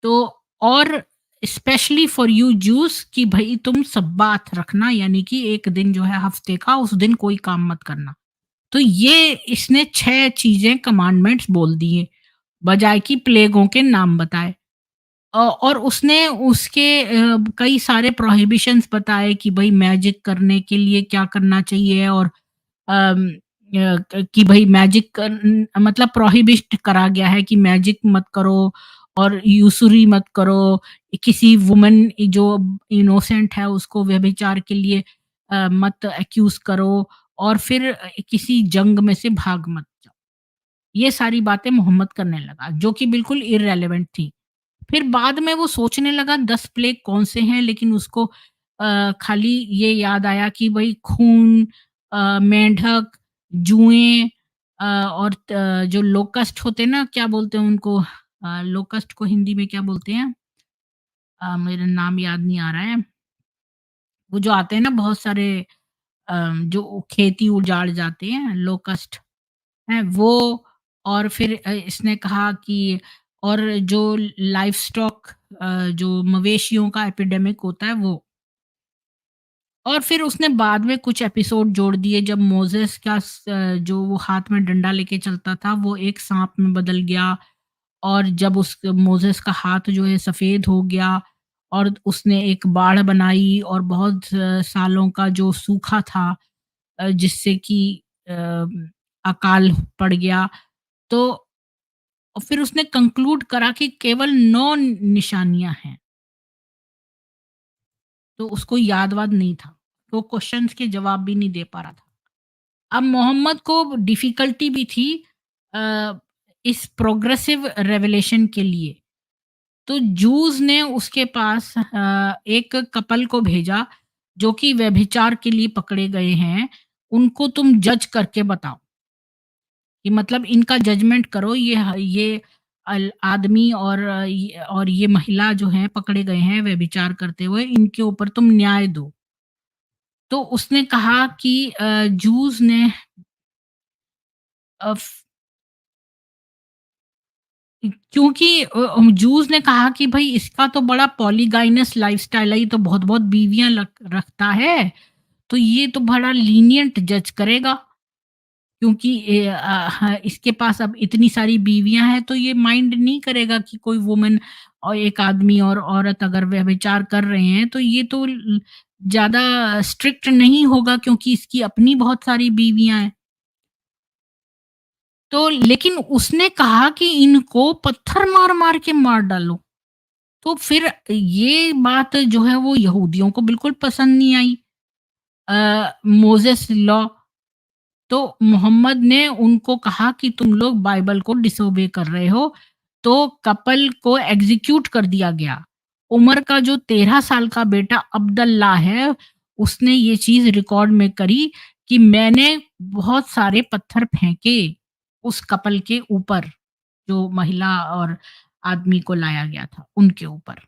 तो और स्पेशली फॉर यू जूस कि भई तुम सब्बात रखना, यानी कि एक दिन जो है हफ्ते का, उस दिन कोई काम मत करना। तो ये इसने 6 चीज़ें कमांडमेंट्स बोल दिए, बजाए कि प्लेगों के नाम बताए। और उसने उसके कई सारे प्रोहिबिशंस बताए कि भई मैजिक करने के लिए क्या करना चाहिए, और अम, कि भई मैजिक मतलब प्रोहिबिट करा गया है कि मैजिक मत करो, और यूसुरी मत करो, किसी वुमन जो इनोसेंट है उसको व्यभिचार के लिए मत एक्यूज़ करो, और फिर किसी जंग में से भाग मत जाओ। ये सारी बातें मोहम्मद करने लगा, जो कि बिल्कुल इर्रेलेवेंट थी। फिर बाद में वो सोचने लगा 10 प्लेग कौन से हैं, लेकिन उसको खाली ये याद आया कि भई खून, मेंढक, जुएँ, और जो लोकस्ट होते हैं ना, क्या बोलते हैं उनको? लोकस्ट को हिंदी में क्या बोलते हैं? मेरा नाम याद नहीं आ रहा है। वो जो आते हैं ना बहुत सारे जो खेती उजाड़ जाते हैं, लोकस्ट हैं वो। और फिर इसने कहा कि और जो लाइवस्टॉक जो मवेशियों का एपिडेमिक होता है वो। और फिर उसने बाद में कुछ एपिसोड जोड़ दिए जब मोज़ेस का जो वो हाथ में डंडा लेके चलता था वो एक साँप में बदल गया। और जब उस मोज़ेस का हाथ जो है सफ़ेद हो गया और उसने एक बाड़ बनाई और बहुत सालों का जो सूखा था जिससे कि अ, अकाल पड़ गया। तो फिर उसने कंक्लूड करा कि केवल 9 निशानियाँ हैं, तो उसको याद-वाद नहीं था। तो क्वेश्चन्स के जवाब भी नहीं दे पा रहा था। अब मोहम्मद को डिफ़िकल्टी भी थी अ, इस प्रोग्रेसिव रेवलेशन के लिए। तो जूस ने उसके पास एक कपल को भेजा जो कि व्यभिचार के लिए पकड़े गए हैं। उनको तुम जज करके बताओ कि मतलब इनका जजमेंट करो ये आदमी और ये महिला जो हैं पकड़े गए हैं व्यभिचार करते हुए, इनके ऊपर तुम न्याय दो। तो उसने कहा कि जूस ने अ, क्योंकि जूस ने कहा कि भई इसका तो बड़ा पॉलीगाइनस लाइफ़स्टाइल है, ये तो बहुत-बहुत बीवियाँ रखता है, तो ये तो बड़ा लीनिएंट जज करेगा। क्योंकि इसके पास अब इतनी सारी बीवियाँ हैं, तो ये माइंड नहीं करेगा कि कोई वुमन और एक आदमी और औरत अगर व्यभिचार कर रहे हैं, तो ये तो ज़्यादा स्ट्रिक्ट नहीं होगा क्योंकि इसकी अपनी बहुत सारी बीवियाँ हैं। तो लेकिन उसने कहा कि इनको पत्थर मार-मार के मार डालो। तो फिर ये बात जो है वो यहूदियों को बिल्कुल पसंद नहीं आई। Moses law. तो मोहम्मद ने उनको कहा कि तुम लोग बाइबल को डिसोबे कर रहे हो, तो कपल को एग्ज़ीक्यूट कर दिया गया। उमर का जो 13 साल का बेटा अब्दल्ला है, उसने ये चीज़ रिकॉर्ड में करी कि मैंने बहुत सारे पत्थर फेंके उस कपल के ऊपर, जो महिला और आदमी को लाया गया था, उनके ऊपर।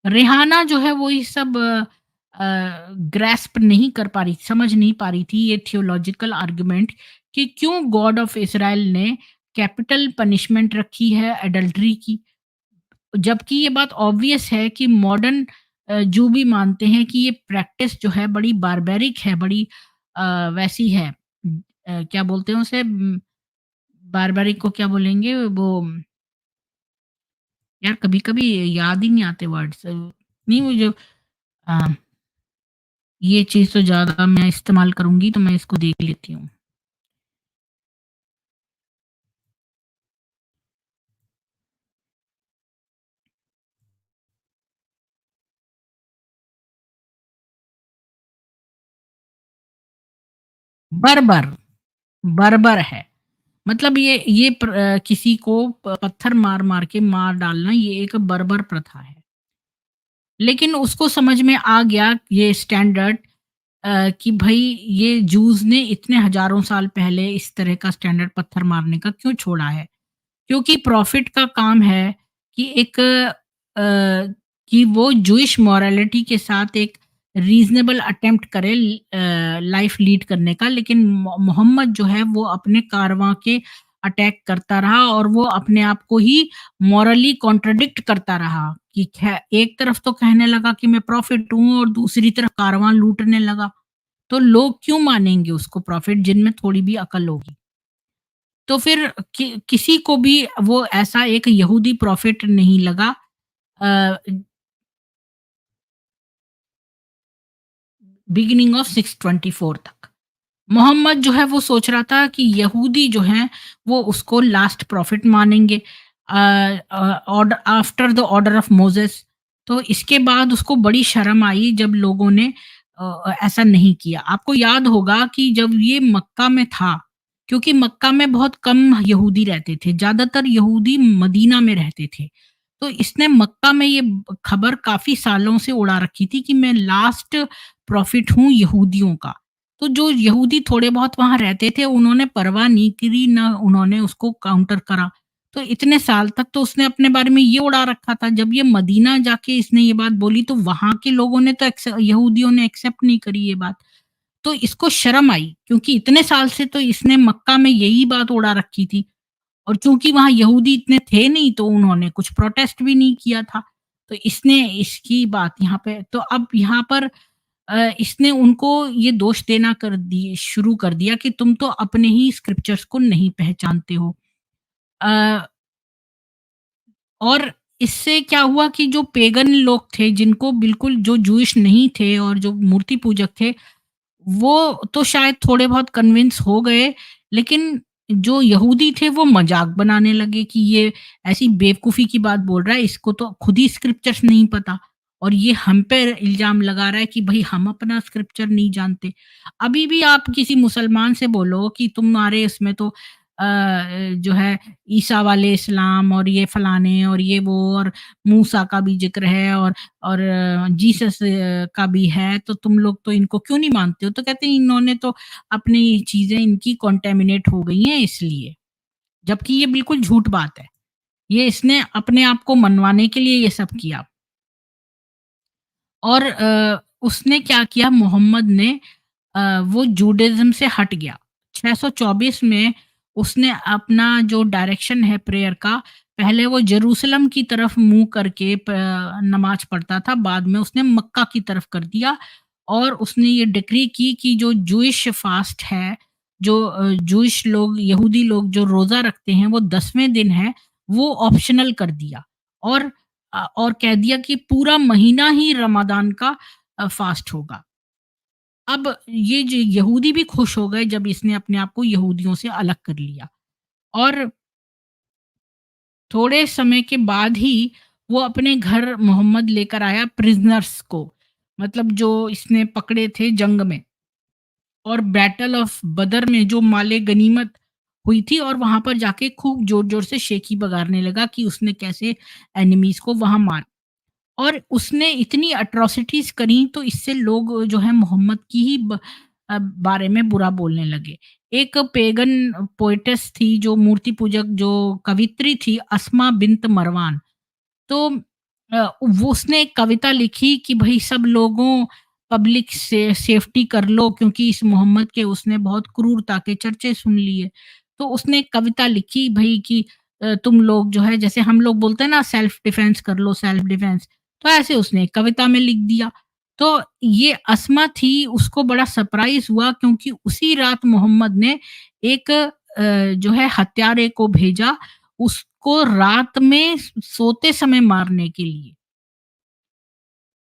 रिहाना जो है वो ये सब ग्रैस्प नहीं कर पा रही, समझ नहीं पा रही थी ये थियोलॉजिकल आर्गुमेंट कि क्यों गॉड ऑफ इज़राइल ने कैपिटल पनिशमेंट रखी है एडल्टरी की। जबकि ये बात ऑब्वियस है कि मॉडर्न जू भी मानते हैं कि ये प्रैक्टिस जो है बड़ी बारबेरिक है, बड़ी वैसी है क्या बोलते हैं उसे बारबेरिक को क्या बोलेंगे वो यार कभी-कभी याद ही नहीं आते वर्ड्स। नहीं वो जो अ ये चीज़ तो ज़्यादा मैं इस्तेमाल करूँगी तो मैं इसको देख लेती हूँ। बर्बर, बर्बर है। मतलब किसी को पत्थर मार-मार के मार डालना ये एक बर्बर प्रथा है। लेकिन उसको समझ में आ गया ये स्टैंडर्ड कि भई ये जूस ने इतने हज़ारों साल पहले इस तरह का स्टैंडर्ड पत्थर मारने का क्यों छोड़ा है? क्योंकि प्रॉफ़िट का काम है कि कि वो जूइश मोरालिटी के साथ एक रीज़नेबल अटेम्प्ट करे लाइफ़ लीड करने का। लेकिन मोहम्मद जो है वो अपने कारवां के अटैक करता रहा और वो अपने आप को ही मॉरली कॉन्ट्रडिक्ट करता रहा कि ख़ै एक तरफ तो कहने लगा कि मैं प्रॉफ़िट हूँ और दूसरी तरफ कारवां लूटने लगा। तो लोग क्यों मानेंगे उसको प्रॉफ़िट जिनमें थोड़ी भी अकल होगी? तो फिर किसी को भी वो ऐसा एक यहूदी प्रॉफिट नहीं लगा अ, बिगिनिंग ऑफ 624 तक। मोहम्मद जो है वो सोच रहा था कि यहूदी जो हैं वो उसको लास्ट प्रॉफिट मानेंगे order after the order of Moses. तो इसके बाद उसको बड़ी शर्म आई जब लोगों ने ऐसा नहीं किया। आपको याद होगा कि जब ये मक्का में था, क्योंकि मक्का में बहुत कम यहूदी रहते थे, ज़्यादातर यहूदी मदीना में रहते थे। तो इसने मक्का में ये खबर काफ़ी सालों से उड़ा रखी थी कि मैं लास्ट प्रॉफिट हूँ यहूदियों का। तो जो यहूदी थोड़े बहुत वहाँ रहते थे, उन्होंने परवाह नहीं करी, ना उन्होंने उसको काउंटर करा। तो इतने साल तक तो उसने अपने बारे में ये उड़ा रखा था। जब ये मदीना जाके इसने ये बात बोली तो वहाँ के लोगों ने तो यहूदियों ने एक्सेप्ट नहीं करी ये बात। तो इसको शर्म आई क्योंकि इतने साल से तो इसने मक्का में यही बात उड़ा रखी थी और चूँकि वहाँ यहूदी इतने थे नहीं तो उन्होंने कुछ प्रोटेस्ट भी नहीं किया था। तो इसने इसकी बात यहाँ पे तो अब यहाँ पर इसने उनको ये दोष देना कर दिए शुरू कर दिया कि तुम तो अपने ही स्क्रिप्चर्स को नहीं पहचानते हो। अ, और इससे क्या हुआ कि जो पेगन लोग थे जिनको बिल्कुल जो जूइश नहीं थे और जो मूर्ति पूजक थे, वो तो शायद थोड़े बहुत कन्विंस हो गए, लेकिन जो यहूदी थे वो मज़ाक बनाने लगे कि ये ऐसी बेवकूफ़ी की बात बोल रहा है, इसको तो खुद ही स्क्रिप्चर्स नहीं पता और ये हम पे इल्ज़ाम लगा रहा है कि भई हम अपना स्क्रिप्चर नहीं जानते। अभी भी आप किसी मुसलमान से बोलो कि तुम्हारे इसमें तो जो है ईसा वाले इस्लाम और ये फलाने और ये वो और मूसा का भी ज़िक्र है और जीसस का भी है, तो तुम लोग तो इनको क्यों नहीं मानते हो? तो कहते हैं इन्होंने तो अपनी चीज़ें इनकी कॉन्टेमिनेट हो गई हैं इसलिए। जबकि ये बिल्कुल झूठ बात है। ये इसने अपने आप को मनवाने के लिए ये सब किया। और उसने क्या किया मोहम्मद ने वो जूडाइज़्म से हट गया। 624 में उसने अपना जो डायरेक्शन है प्रेयर का, पहले वो जेरूसलम की तरफ मुँह करके नमाज़ पढ़ता था, बाद में उसने मक्का की तरफ कर दिया और उसने ये डिक्री की कि जो जूइश फ़ास्ट है, जो जूइश लोग, यहूदी लोग जो रोज़ा रखते हैं, वो 10वें दिन है, वो ऑप्शनल कर दिया और और कह दिया कि पूरा महीना ही रमादान का फ़ास्ट होगा। अब ये जो यहूदी भी खुश हो गए जब इसने अपने आप को यहूदियों से अलग कर लिया और थोड़े समय के बाद ही वो अपने घर मोहम्मद लेकर आया प्रिजनर्स को, मतलब जो इसने पकड़े थे जंग में और बैटल ऑफ बदर में जो माले गनीमत हुई थी और वहां पर जाके खूब जोर जोर से शेखी बगारने लगा कि उसने कैसे एनिमीज को वहां मार और उसने इतनी अट्रॉसिटीज़ करी तो इससे लोग जो है मोहम्मद की ही बारे में बुरा बोलने लगे। एक पेगन पोएटेस थी जो मूर्ति पूजक जो कवित्री थी अस्मा बिन्त मरवान। तो वो उसने एक कविता लिखी कि भई सब लोगों पब्लिक से सेफ्टी कर लो क्योंकि इस मोहम्मद के उसने बहुत क्रूरता के चर्चे सुन लिए। तो उसने एक कविता लिखी भई कि तुम लोग जो है जैसे हम लोग बोलते हैं ना सेल्फ डिफेंस कर लो सेल्फ डिफेंस, तो ऐसे उसने एक कविता में लिख दिया। तो ये अस्मा थी उसको बड़ा सरप्राइज़ हुआ क्योंकि उसी रात मोहम्मद ने एक जो है हत्यारे को भेजा उसको रात में सोते समय मारने के लिए।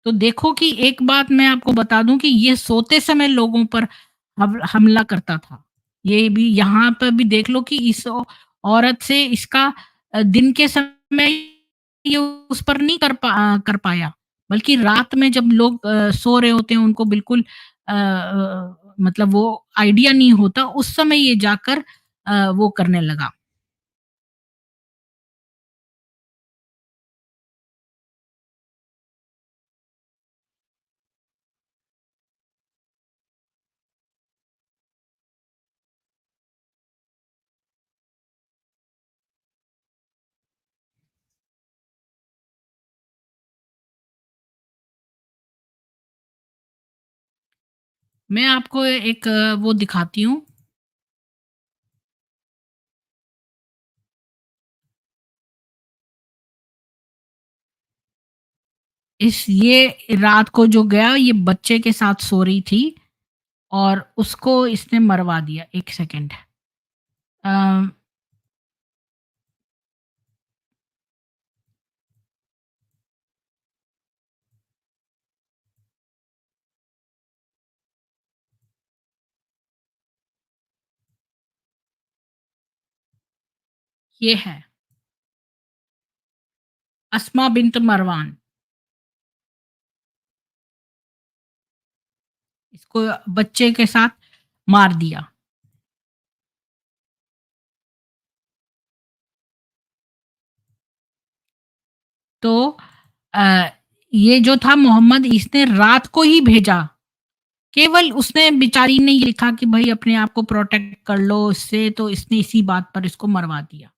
तो देखो कि एक बात मैं आपको बता दूँ कि ये सोते समय लोगों पर हमला करता था। ये भी यहाँ पर भी देख लो कि इस औरत से इसका दिन के समय ये उस पर नहीं कर पाया, बल्कि रात में जब लोग सो रहे होते हैं उनको बिल्कुल मतलब वो आइडिया नहीं होता, उस समय ये जाकर वो करने लगा। मैं आपको एक वो दिखाती हूँ। इस ये रात को जो गया ये बच्चे के साथ सो रही थी और उसको इसने मरवा दिया। 1 सेकंड। अ, ये है अस्मा बिन्त मरवान। इसको बच्चे के साथ मार दिया। तो अ, ये जो था मोहम्मद इसने रात को ही भेजा। केवल उसने बेचारी ने ये लिखा कि भई अपने आप को प्रोटेक्ट कर लो इससे, तो इसने इसी बात पर इसको मरवा दिया।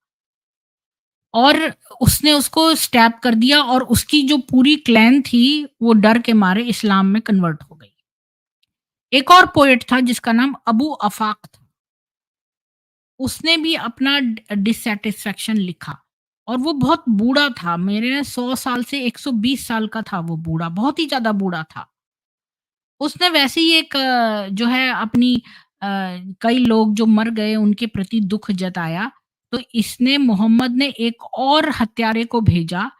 और उसने उसको स्टैब कर दिया और उसकी जो पूरी क्लैन थी, वो डर के मारे इस्लाम में कन्वर्ट हो गई। एक और पोएट था जिसका नाम अबू अफ़ाक था। उसने भी अपना डिससैटिस्फैक्शन लिखा और वो बहुत बूढ़ा था। मेरे 100 साल से 120 साल का था वो बूढ़ा, बहुत ही ज़्यादा बूढ़ा था। उसने वैसे ही एक जो है अपनी अ, कई लोग जो मर गए उनके प्रति दुःख जताया, तो इसने मोहम्मद ने एक और हत्यारे को भेजा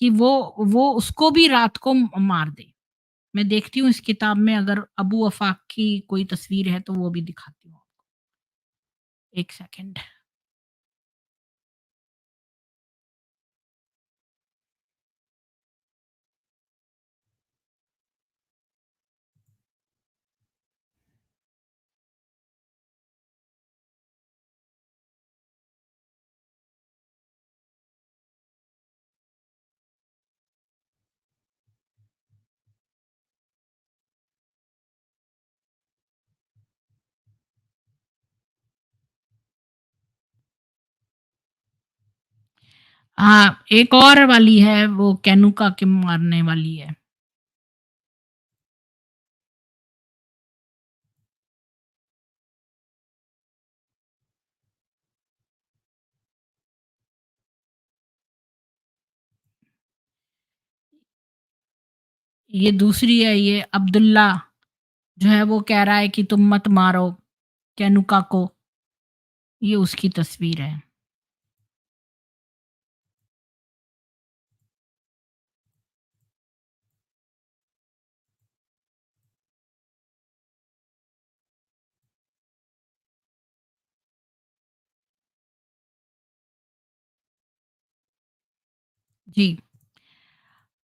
कि वो उसको भी रात को मार दे। मैं देखती हूँ इस किताब में अगर अबू वफ़ाक की कोई तस्वीर है तो वो भी दिखाती हूँ। 1 सेकंड। हाँ, एक और वाली है वो केनुका के मारने वाली है। ये दूसरी है, ये अब्दुल्ला जो है वो कह रहा है कि तुम मत मारो केनुका को, ये उसकी तस्वीर है। जी,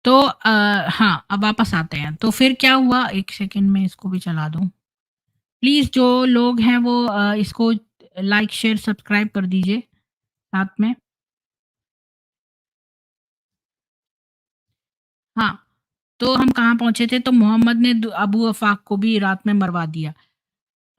तो हाँ, अब वापस आते हैं। तो फिर क्या हुआ, 1 सेकंड में इसको भी चला दूँ। प्लीज़ जो लोग हैं वो इसको लाइक, शेयर, सब्सक्राइब कर दीजिए साथ में। हाँ, तो हम कहाँ पहुँचे थे? तो मोहम्मद ने अबू वफ़ाक को भी रात में मरवा दिया।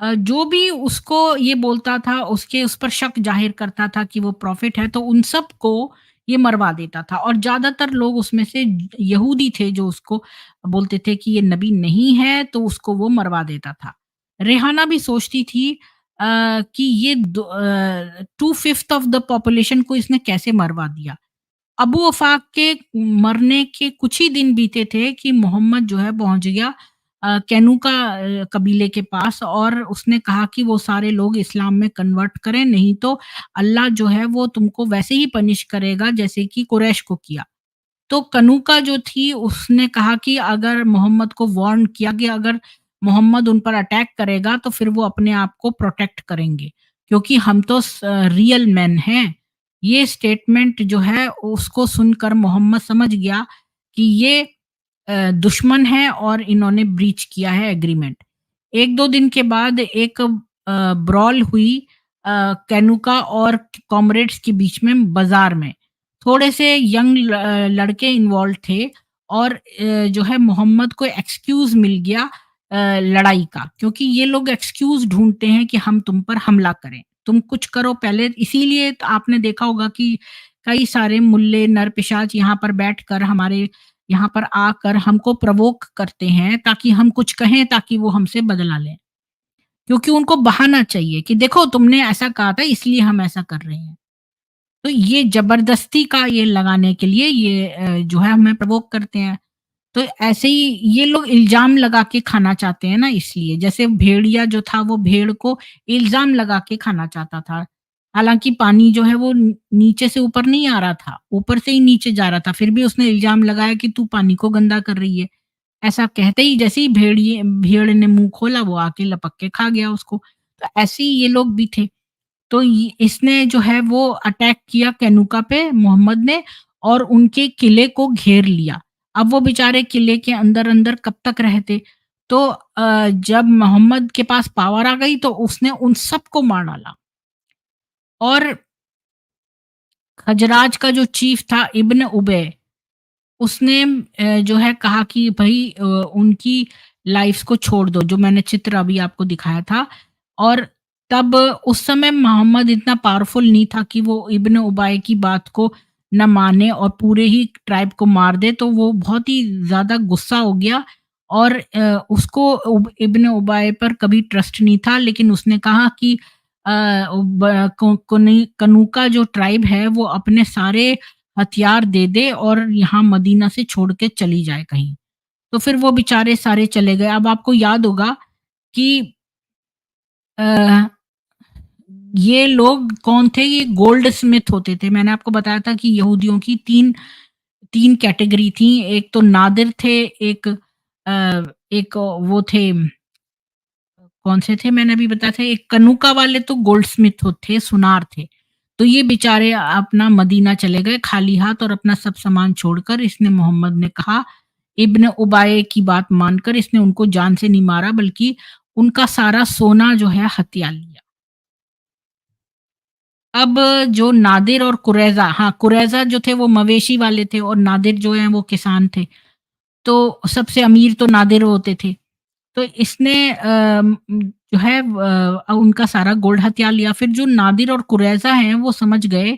जो भी उसको ये बोलता था, उसके उस पर शक ज़ाहिर करता था कि वो प्रॉफ़िट है, तो उन सबको ये मरवा देता था और ज़्यादातर लोग उसमें से यहूदी थे जो उसको बोलते थे कि ये नबी नहीं है, तो उसको वो मरवा देता था। रेहाना भी सोचती थी कि ये 2/5 ऑफ द पॉपुलेशन को इसने कैसे मरवा दिया। अबू वफ़ाक के मरने के कुछ ही दिन बीते थे कि मोहम्मद जो है पहुँच गया कैनूका कबीले के पास और उसने कहा कि वो सारे लोग इस्लाम में कन्वर्ट करें, नहीं तो अल्लाह जो है वो तुमको वैसे ही पनिश करेगा जैसे कि कुरैश को किया। तो कनूका जो थी उसने कहा कि अगर मोहम्मद को वार्न किया कि अगर मोहम्मद उन पर अटैक करेगा तो फिर वो अपने आप को प्रोटेक्ट करेंगे, क्योंकि हम तो रियल मैन हैं। ये स्टेटमेंट जो है उसको सुनकर मोहम्मद समझ गया कि ये दुश्मन है और इन्होंने ब्रीच किया है एग्रीमेंट। 1-2 दिन के बाद एक ब्रॉल हुई कैनुका और कॉमरेड्स के बीच में बाज़ार में। थोड़े से यंग लड़के इन्वॉल्व थे और जो है मोहम्मद को एक्सक्यूज़ मिल गया लड़ाई का, क्योंकि ये लोग एक्सक्यूज़ ढूँढते हैं कि हम तुम पर हमला करें। तुम कुछ करो पहले, इसीलिए तो आपने देखा होगा कि कई सारे मुल्ले, नरपिशाच यहाँ पर बैठकर हमारे यहाँ पर आकर हमको प्रोवोक करते हैं ताकि हम कुछ कहें ताकि वो हमसे बदला लें। क्योंकि उनको बहाना चाहिए कि देखो तुमने ऐसा कहा था इसलिए हम ऐसा कर रहे हैं। तो ये ज़बरदस्ती का ये लगाने के लिए ये जो है हमें प्रोवोक करते हैं। तो ऐसे ही ये लोग इल्ज़ाम लगा के खाना चाहते हैं ना, इसलिए। जैसे भेड़िया जो था वो भेड़ को इल्ज़ाम लगा के खाना चाहता था। हालाँकि पानी जो है वो नीचे से ऊपर नहीं आ रहा था, ऊपर से ही नीचे जा रहा था, फिर भी उसने इल्ज़ाम लगाया कि तू पानी को गंदा कर रही है। ऐसा कहते ही जैसे ही भेड़ ने मुँह खोला वो आके लपक के खा गया उसको। तो ऐसे ही ये लोग भी थे। तो इसने जो है वो अटैक किया कैनुका पे मोहम्मद ने और उनके किले को घेर लिया। अब वो बेचारे किले के अंदर-अंदर कब तक रहते? तो जब मोहम्मद के पास पावर आ गई तो उसने उन सबको मार डाला और खजराज का जो चीफ था इब्न उबय, उसने जो है कहा कि भई उनकी लाइफ़्स को छोड़ दो, जो मैंने चित्र अभी आपको दिखाया था। और तब उस समय मोहम्मद इतना पावरफुल नहीं था कि वो इब्न उबाय की बात को न माने और पूरे ही ट्राइब को मार दे, तो वो बहुत ही ज़्यादा गुस्सा हो गया और उसको इब्न उबाय पर कभी ट्रस्ट नहीं था, लेकिन उसने कहा कि कनूका जो ट्राइब है वो अपने सारे हथियार दे दे और यहाँ मदीना से छोड़ के चली जाए कहीं। तो फिर वो बेचारे सारे चले गए। अब आपको याद होगा कि अ, ये लोग कौन थे? ये गोल्ड स्मिथ होते थे। मैंने आपको बताया था कि यहूदियों की 3 कैटेगरी थी। एक तो नादिर थे, एक वो थे, कौन से थे मैंने अभी बताया था, एक कनूका वाले तो गोल्ड स्मिथ थे, सुनार थे। तो ये बेचारे अपना मदीना चले गए खाली हाथ और अपना सब सामान छोड़कर। इसने मोहम्मद ने कहा, इब्न उबाय की बात मानकर इसने उनको जान से नहीं मारा बल्कि उनका सारा सोना जो है हथिया लिया। अब जो नादिर और कुरैज़ा, हाँ, कुरैज़ा जो थे वो मवेशी वाले थे और नादिर जो हैं वो किसान थे। तो सबसे अमीर तो नादिर होते थे। तो इसने जो है उनका सारा गोल्ड हथिया लिया। फिर जो नादिर और कुरैज़ा हैं वो समझ गए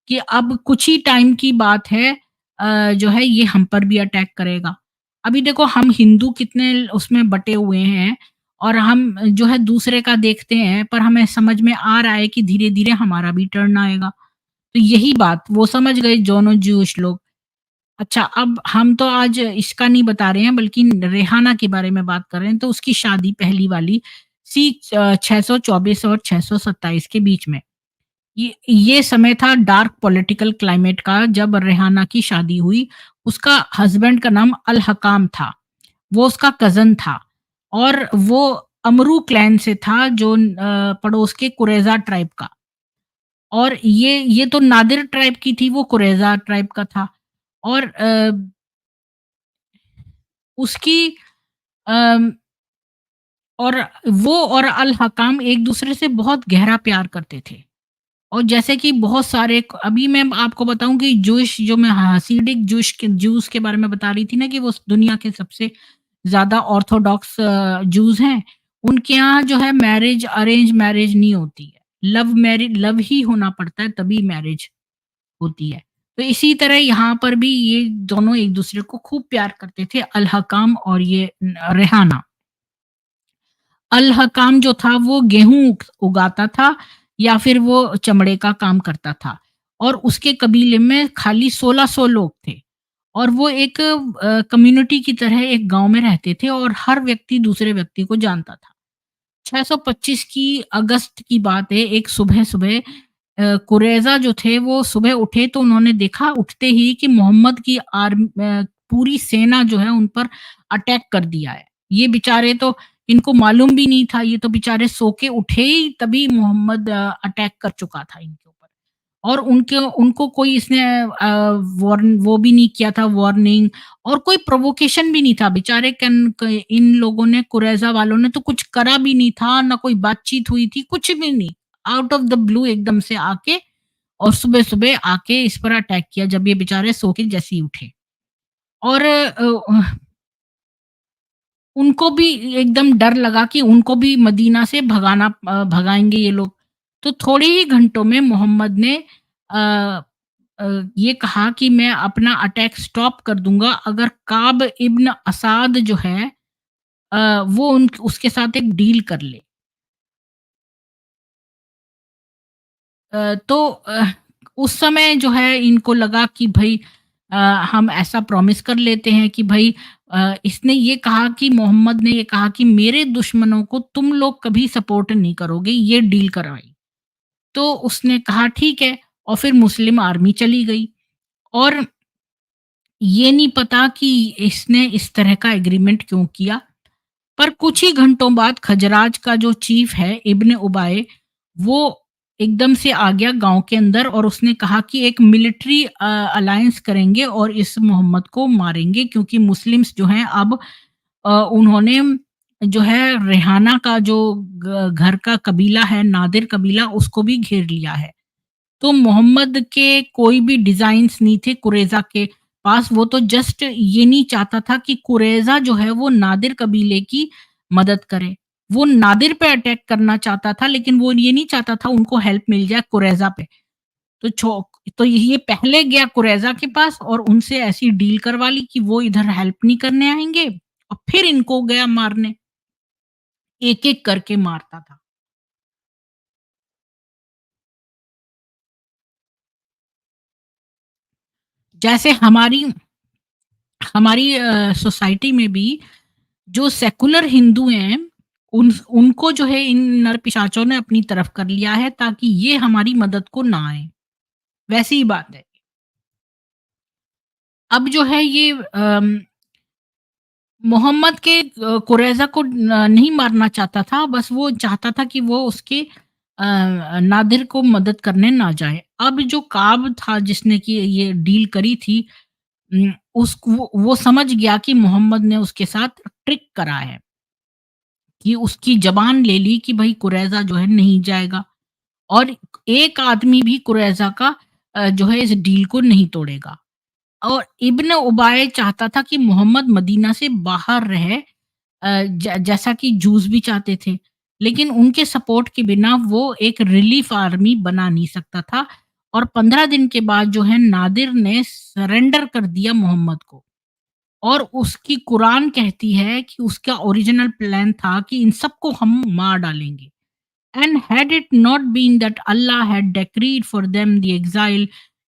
कि अब कुछ ही टाइम की बात है, जो है ये हम पर भी अटैक करेगा। अभी देखो हम हिंदू कितने उसमें बँटे हुए हैं और हम जो है दूसरे का देखते हैं, पर हमें समझ में आ रहा है कि धीरे-धीरे हमारा भी टर्न आएगा। तो यही बात वो समझ गए दोनों ज्यूइश लोग। अच्छा, अब हम तो आज इसका नहीं बता रहे हैं बल्कि रेहाना के बारे में बात कर रहे हैं। तो उसकी शादी पहली वाली 624 और 627 के बीच में। ये समय था डार्क पॉलिटिकल क्लाइमेट का जब रेहाना की शादी हुई। उसका हस्बैंड का नाम अल हकाम था। वो उसका कज़न था और वो अमरू क्लैन से था, जो पड़ोस के कुरैज़ा ट्राइब का। और ये तो नादिर ट्राइब की थी, वो कुरैज़ा ट्राइब का था। और उसकी अम, और वो और अल हकाम एक-दूसरे से बहुत गहरा प्यार करते थे। और जैसे कि बहुत सारे अभी मैं आपको बताऊँ कि जूइश जो मैं हसीडिक जूस के बारे में बता रही थी ना कि वो दुनिया के सबसे ज़्यादा ऑर्थोडॉक्स जूस हैं। उनके यहाँ जो है मैरिज अरेंज मैरिज नहीं होती है। लव ही होना पड़ता है तभी मैरिज होती है। तो इसी तरह यहाँ पर भी ये दोनों एक-दूसरे को खूब प्यार करते थे, अल हकाम और ये रेहाना। अल हकाम जो था वो गेहूँ उगाता था या फिर वो चमड़े का काम करता था और उसके कबीले में खाली 1600 लोग थे और वो एक कम्युनिटी की तरह एक गाँव में रहते थे और हर व्यक्ति दूसरे व्यक्ति को जानता था। 625 की अगस्त की बात है, एक सुबह-सुबह कुरैज़ा जो थे वो सुबह उठे तो उन्होंने देखा उठते ही कि मोहम्मद की पूरी सेना जो है उन पर अटैक कर दिया है। ये बेचारे तो इनको मालूम भी नहीं था, ये तो बेचारे सो के उठे ही तभी मोहम्मद अटैक कर चुका था इनके ऊपर। और उनके उनको कोई इसने वार्न वो भी नहीं किया था वार्निंग और कोई प्रोवोकेशन भी नहीं था। बेचारे इन लोगों ने कुरैज़ा वालों ने तो कुछ करा भी नहीं था, ना कोई बातचीत हुई थी, कुछ भी नहीं। आउट ऑफ द ब्लू एकदम से आके और सुबह-सुबह आके इस पर अटैक किया जब ये बेचारे सो के जैसे ही उठे। और उनको भी एकदम डर लगा कि उनको भी मदीना से भगाएँगे ये लोग। तो थोड़े ही घंटों में मोहम्मद ने अ ये कहा कि मैं अपना अटैक स्टॉप कर दूँगा अगर काब इब्न असाद जो है वो उन उसके साथ एक डील कर ले। तो उस समय जो है इनको लगा कि भई अ, हम ऐसा प्रॉमिस कर लेते हैं कि भई इसने ये कहा कि मोहम्मद ने ये कहा कि मेरे दुश्मनों को तुम लोग कभी सपोर्ट नहीं करोगे, ये डील करवाई। तो उसने कहा ठीक है और फिर मुस्लिम आर्मी चली गई और ये नहीं पता कि इसने इस तरह का एग्रीमेंट क्यों किया। पर कुछ ही घंटों बाद खजराज का जो चीफ है इब्न उबाय, वो एकदम से आ गया गाँव के अंदर और उसने कहा कि एक मिलिट्री अलायंस करेंगे और इस मोहम्मद को मारेंगे क्योंकि मुस्लिम्स जो हैं अब उन्होंने जो है रेहाना का जो घर का कबीला है, नादिर कबीला, उसको भी घेर लिया है। तो मोहम्मद के कोई भी डिज़ाइन्स नहीं थे कुरैज़ा के पास, वो तो जस्ट ये नहीं चाहता था कि कुरैज़ा जो है वो नादिर कबीले की मदद करे। वो नादिर पे अटैक करना चाहता था, लेकिन वो ये नहीं चाहता था उनको हेल्प मिल जाए कुरैज़ा पे। तो छो तो ये पहले गया कुरैज़ा के पास और उनसे ऐसी डील करवा ली कि वो इधर हेल्प नहीं करने आएँगे और फिर इनको गया मारने, एक-एक करके मारता था। जैसे हमारी हमारी सोसाइटी में भी जो सेकुलर हिंदू हैं, उनको जो है इन नर-पिशाचों ने अपनी तरफ कर लिया है ताकि ये हमारी मदद को ना आएँ। वैसी ही बात है। अब जो है ये मोहम्मद के कुरैज़ा को नहीं मारना चाहता था, बस वो चाहता था कि वो उसके नादिर को मदद करने ना जाए। अब जो काब था जिसने कि ये डील करी थी, उस वो समझ गया कि मोहम्मद ने उसके साथ ट्रिक करा है, कि उसकी ज़बान ले ली कि भई कुरैज़ा जो है नहीं जाएगा और एक आदमी भी कुरैज़ा का जो है इस डील को नहीं तोड़ेगा। और इब्न उबाय चाहता था कि मोहम्मद मदीना से बाहर रहे, जैसा कि जूस भी चाहते थे, लेकिन उनके सपोर्ट के बिना वो एक रिलीफ आर्मी बना नहीं सकता था और 15 दिन के बाद जो है नादिर ने सरेंडर कर दिया मोहम्मद को और उसकी कुरान कहती है कि उसका ओरिजिनल प्लान था कि इन सबको हम मार डालेंगे। And had it not been that Allah had decreed for them the exile,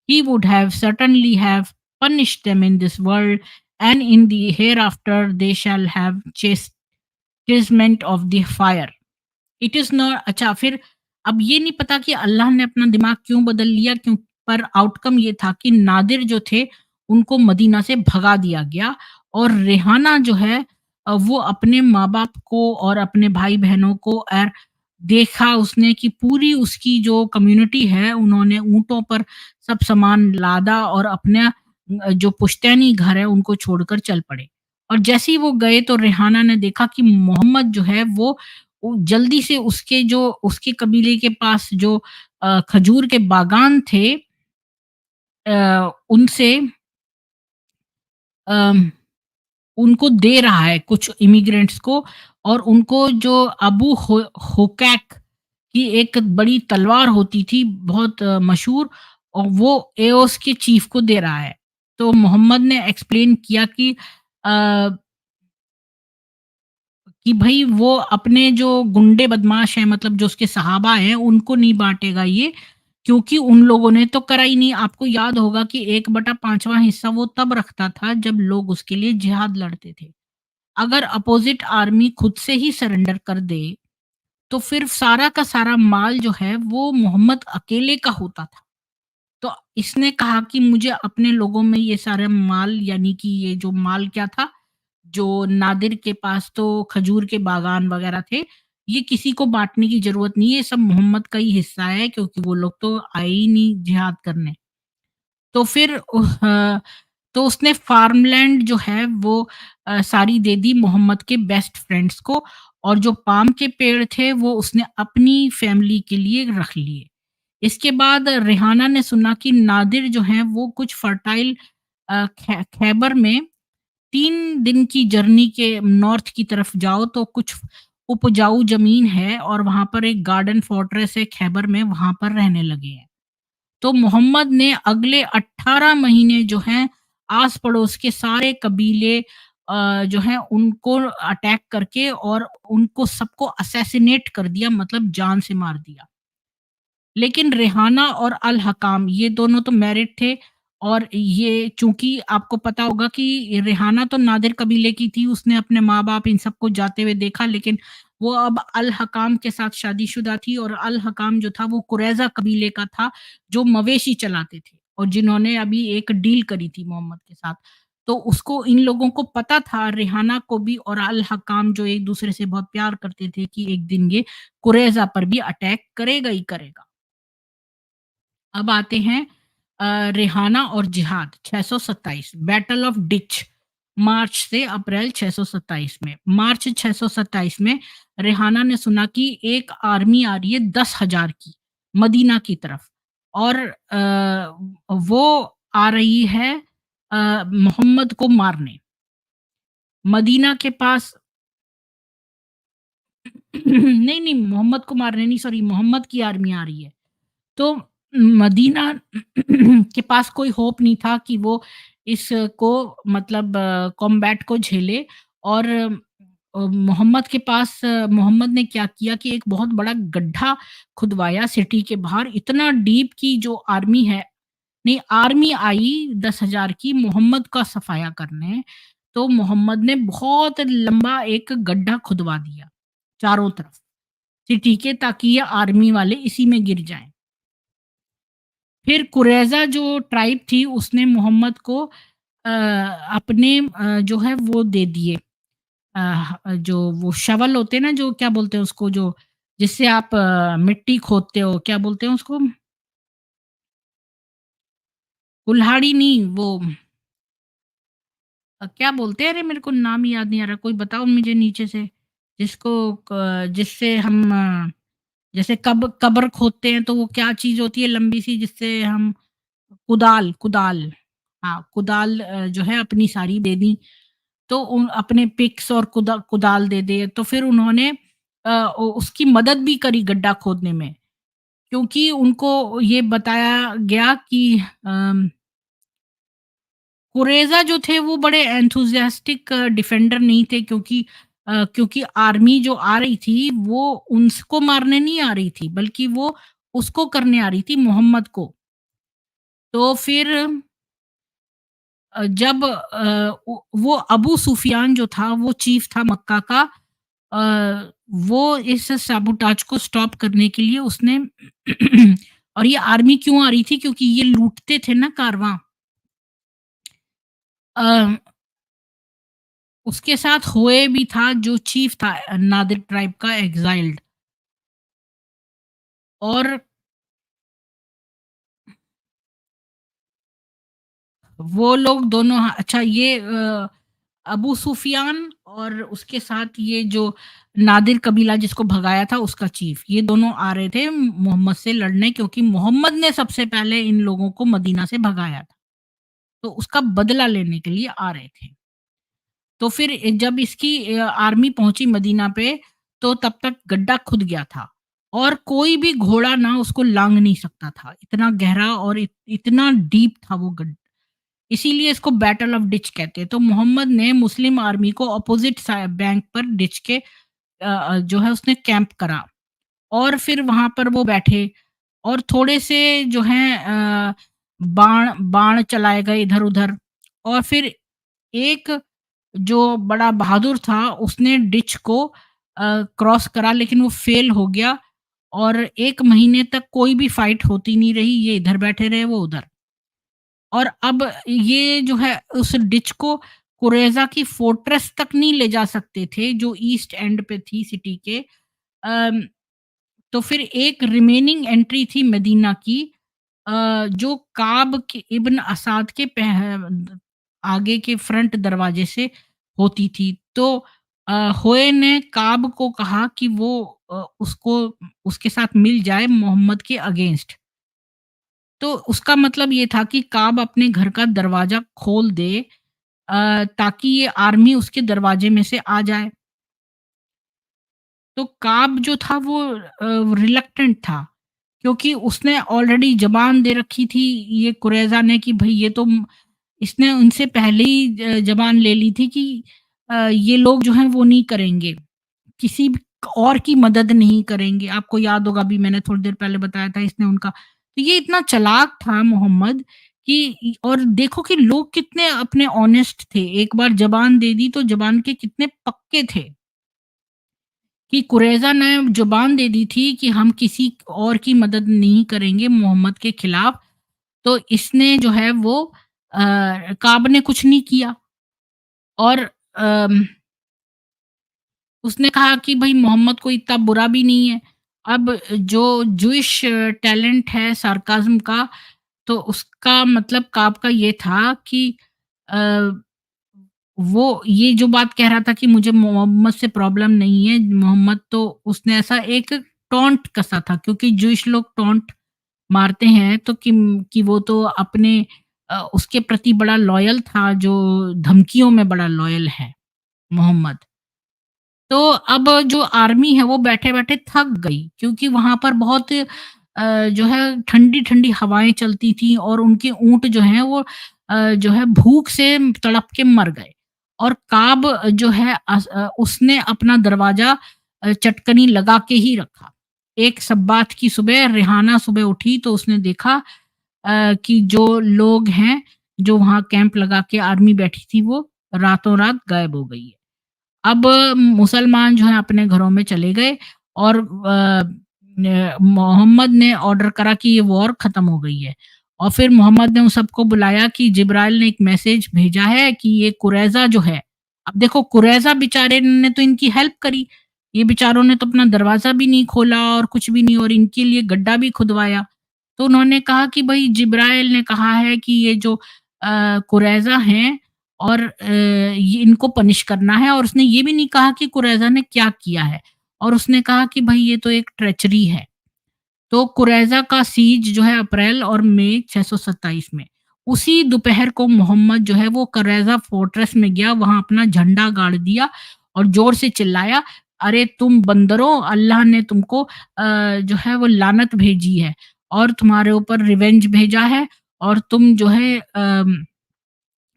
he would have certainly have punished them in this world, and in the hereafter they shall have chastisement of the fire. It is not अच्छा फिर अब ये नहीं पता कि अल्लाह ने अपना दिमाग क्यों बदल लिया, क्यों, पर आउटकम ये था कि नादिर जो थे, उनको मदीना से भगा दिया गया और रेहाना जो है वो अपने माँ-बाप को और अपने भाई-बहनों को देखा उसने कि पूरी उसकी जो कम्युनिटी है, उन्होंने ऊँटों पर सब सामान लादा और अपना जो पुश्तैनी घर है, उनको छोड़कर चल पड़े। और जैसे ही वो गए तो रेहाना ने देखा कि मोहम्मद जो है वो जल्दी से उसके कबीले के पास जो खजूर के बागान थे, उनसे अम, उनको दे रहा है कुछ इमिग्रेंट्स को और उनको जो अबू होकैक की एक बड़ी तलवार होती थी बहुत मशहूर, और वो एओस के चीफ को दे रहा है। तो मोहम्मद ने एक्सप्लेन किया अ, कि भई वो अपने जो गुंडे बदमाश हैं, मतलब जो उसके सहाबा हैं, उनको नहीं बाँटेगा ये, क्योंकि उन लोगों ने तो करा ही नहीं। आपको याद होगा कि 1/5वाँ हिस्सा वो तब रखता था जब लोग उसके लिए जिहाद लड़ते थे। अगर अपोज़िट आर्मी खुद से ही सरेंडर कर दे, तो फिर सारा का सारा माल जो है वो मोहम्मद अकेले का होता था। तो इसने कहा कि मुझे अपने लोगों में ये सारा माल, यानी कि ये जो माल क्या था, जो नादिर के पास तो खजूर के बागान वगैरह थे, ये किसी को बाँटने की ज़रूरत नहीं है, ये सब मोहम्मद का ही हिस्सा है क्योंकि वो लोग तो आए ही नहीं जिहाद करने। तो फिर तो उसने फार्मलैंड जो है वो सारी दे दी मोहम्मद के बेस्ट फ्रेंड्स को और जो पाम के पेड़ थे वो उसने अपनी फैमिली के लिए रख लिए। इसके बाद रेहाना ने सुना कि नादिर जो हैं वो कुछ फर्टाइल खैबर में 3 दिन की जर्नी के नॉर्थ की तरफ जाओ तो कुछ उपजाऊ ज़मीन है और वहाँ पर एक गार्डन फोर्ट्रेस है खैबर में, वहाँ पर रहने लगे हैं। तो मोहम्मद ने अगले 18 महीने जो हैं आस-पड़ोस के सारे कबीले जो हैं उनको अटैक करके और उनको सबको असैसिनेट कर दिया, मतलब जान से मार दिया। लेकिन रेहाना और अल हकाम ये दोनों तो मैरिड थे और ये चूँकि आपको पता होगा कि रेहाना तो नादिर कबीले की थी, उसने अपने माँ-बाप इन सबको जाते हुए देखा, लेकिन वो अब अल हकाम के साथ शादीशुदा थी और अल हकाम जो था वो कुरैज़ा कबीले का था, जो मवेशी चलाते थे और जिन्होंने अभी एक डील करी थी मोहम्मद के साथ। तो उसको इन लोगों को पता था, रेहाना को भी और अल हकाम जो एक-दूसरे से बहुत प्यार करते थे, कि एक दिन ये कुरैज़ा पर भी अटैक करेगा ही करेगा। अब आते हैं रेहाना और जिहाद 627 बैटल ऑफ डिच, मार्च से अप्रैल 627 में। मार्च 627 में रेहाना ने सुना कि एक आर्मी आ रही है 10,000 की मदीना की तरफ और वो आ रही है मोहम्मद को मारने। मदीना के पास नहीं, नहीं, मोहम्मद को मारने नहीं, सॉरी, मोहम्मद की आर्मी आ रही है। तो मदीना के पास कोई होप नहीं था कि वो इसको मतलब कॉम्बैट को झेले। और मोहम्मद के पास मोहम्मद ने क्या किया कि एक बहुत बड़ा गड्ढा खुदवाया सिटी के बाहर, इतना डीप कि जो आर्मी है, नहीं, आर्मी आई 10,000 की मोहम्मद का सफाया करने। तो मोहम्मद ने बहुत लंबा एक गड्ढा खुदवा दिया चारों तरफ सिटी के, ताकि ये आर्मी वाले इसी में गिर जाएँ। फिर कुरैज़ा जो ट्राइब थी उसने मोहम्मद को अपने जो है वो दे दिए, जो वो शवल होते हैं ना, जो क्या बोलते हैं उसको, जो जिससे आप मिट्टी खोदते हो, क्या बोलते हैं उसको? कुल्हाड़ी नहीं, वो क्या बोलते हैं? अरे मेरे को नाम याद नहीं आ रहा, कोई बताओ मुझे नीचे से। जिसको जिससे हम जैसे कब्र खोदते हैं तो वो क्या चीज़ होती है लंबी-सी, जिससे हम कुदाल, कुदाल। हाँ, कुदाल जो है अपनी सारी दे दी। तो उन अपने पिक्स और कुदाल दे दिए। तो फिर उन्होंने उसकी मदद भी करी गड्ढा खोदने में, क्योंकि उनको ये बताया गया कि अम, कुरेज़ा जो थे वो बड़े एंथुसियास्टिक डिफेंडर नहीं थे, क्योंकि आर्मी जो आ रही थी वो उनको मारने नहीं आ रही थी, बल्कि वो उसको करने आ रही थी, मोहम्मद को। तो फिर जब वो अबू सुफियान जो था वो चीफ था मक्का का, वो इस साबोटाज को स्टॉप करने के लिए उसने और ये आर्मी क्यों आ रही थी, क्योंकि ये लूटते थे ना कारवां। अ, उसके साथ होए भी था जो चीफ था नादिर ट्राइब का, एग्जाइल्ड। और वो लोग दोनों, अच्छा, ये अबू सुफियान और उसके साथ ये जो नादिर कबीला जिसको भगाया था उसका चीफ, ये दोनों आ रहे थे मोहम्मद से लड़ने, क्योंकि मोहम्मद ने सबसे पहले इन लोगों को मदीना से भगाया था। तो उसका बदला लेने के लिए आ रहे थे। तो फिर जब इसकी आर्मी पहुंची मदीना पे, तो तब तक गड्ढा खुद गया था और कोई भी घोड़ा ना उसको लांग नहीं सकता था, इतना गहरा और इतना डीप था वो गड्ढा। इसीलिए इसको बैटल ऑफ डिच कहते हैं। तो मोहम्मद ने मुस्लिम आर्मी को अपोजिट बैंक पर डिच के जो है उसने कैंप करा और फिर वहां पर वो बैठे और थोड़े से जो है बाण बाण चलाए गए इधर उधर। और फिर एक जो बड़ा बहादुर था उसने डिच को क्रॉस करा, लेकिन वो फेल हो गया और 1 महीने तक कोई भी फाइट होती नहीं रही, ये इधर बैठे रहे, वो उधर। और अब ये जो है उस डिच को कुरेज़ा की फोर्ट्रेस तक नहीं ले जा सकते थे, जो ईस्ट एंड पे थी सिटी के। अम, तो फिर एक रिमेनिंग एंट्री थी मदीना की, जो काब के इब्न असाद के आगे के फ्रंट दरवाजे से होती थी। तो होए ने काब को कहा कि वो उसको उसके साथ मिल जाए मोहम्मद के अगेंस्ट। तो उसका मतलब ये था कि काब अपने घर का दरवाजा खोल दे, ताकि ये आर्मी उसके दरवाजे में से आ जाए। तो काब जो था वो रिलक्टेंट था, क्योंकि उसने ऑलरेडी ज़बान दे रखी थी ये कुरैज़ा ने कि भई ये तो इसने उनसे पहले ही ज़बान ले ली थी कि ये लोग जो हैं वो नहीं करेंगे, किसी भी और की मदद नहीं करेंगे। आपको याद होगा, अभी मैंने थोड़ी देर पहले बताया था इसने उनका। तो ये इतना चालाक था मोहम्मद कि और देखो कि लोग कितने अपने ऑनेस्ट थे। एक बार ज़बान दे दी तो ज़बान के कितने पक्के थे कि कुरैज़ा ने ज़ुबान दे दी थी कि हम किसी और की मदद नहीं करेंगे मोहम्मद के खिलाफ। तो इसने जो है वो काब ने कुछ नहीं किया। और अम, उसने कहा कि भई मोहम्मद कोई इतना बुरा भी नहीं है। अब जो जूइश टैलेंट है सार्काज़्म का, तो उसका मतलब काब का ये था कि अ वो ये जो बात कह रहा था कि मुझे मोहम्मद से प्रॉब्लम नहीं है, मोहम्मद तो उसने ऐसा एक टॉन्ट कसा था, क्योंकि जूइश लोग टॉन्ट मारते हैं तो कि वो तो अपने उसके प्रति बड़ा लॉयल था, जो धमकियों में बड़ा लॉयल है मोहम्मद। तो अब जो आर्मी है वो बैठे-बैठे थक गई क्योंकि वहाँ पर बहुत जो है ठंडी-ठंडी हवाएँ चलती थी और उनके ऊँट जो हैं वो जो है भूख से तड़प के मर गए। और काब जो है उसने अपना दरवाज़ा चटकनी लगा के ही रखा। एक शब्बात की सुबह रेहाना सुबह उठी तो उसने देखा कि जो लोग हैं, जो वहाँ कैंप लगा के आर्मी बैठी थी वो रातों-रात गायब हो गई है। अब मुसलमान जो हैं अपने घरों में चले गए और मोहम्मद ने ऑर्डर करा कि ये वॉर खत्म हो गई है। और फिर मोहम्मद ने उन सबको बुलाया कि जिब्राइल ने एक मैसेज भेजा है कि ये कुरैज़ा जो है, अब देखो कुरैज़ा बेचारे ने तो इनकी हेल्प करी। ये बेचारों ने तो अपना दरवाज़ा भी नहीं खोला और कुछ भी नहीं और इनके लिए गड्ढा भी खुदवाया। तो उन्होंने कहा कि भई जिब्राइल ने कहा है कि ये जो कुरैज़ा हैं और ये इनको पनिश करना है और उसने ये भी नहीं कहा कि कुरैज़ा ने क्या किया है और उसने कहा कि भई ये तो एक ट्रेचरी है। तो कुरैज़ा का सीज जो है अप्रैल और मई 627 में, उसी दोपहर को मोहम्मद जो है वो कुरैज़ा फ़ोर्ट्रेस में गया, वहाँ अपना झंडा गाड़ दिया और ज़ोर से चिल्लाया, "अरे तुम बंदरों! अल्लाह ने तुमको जो है वो लानत भेजी है और तुम्हारे ऊपर रिवेंज भेजा है और तुम जो है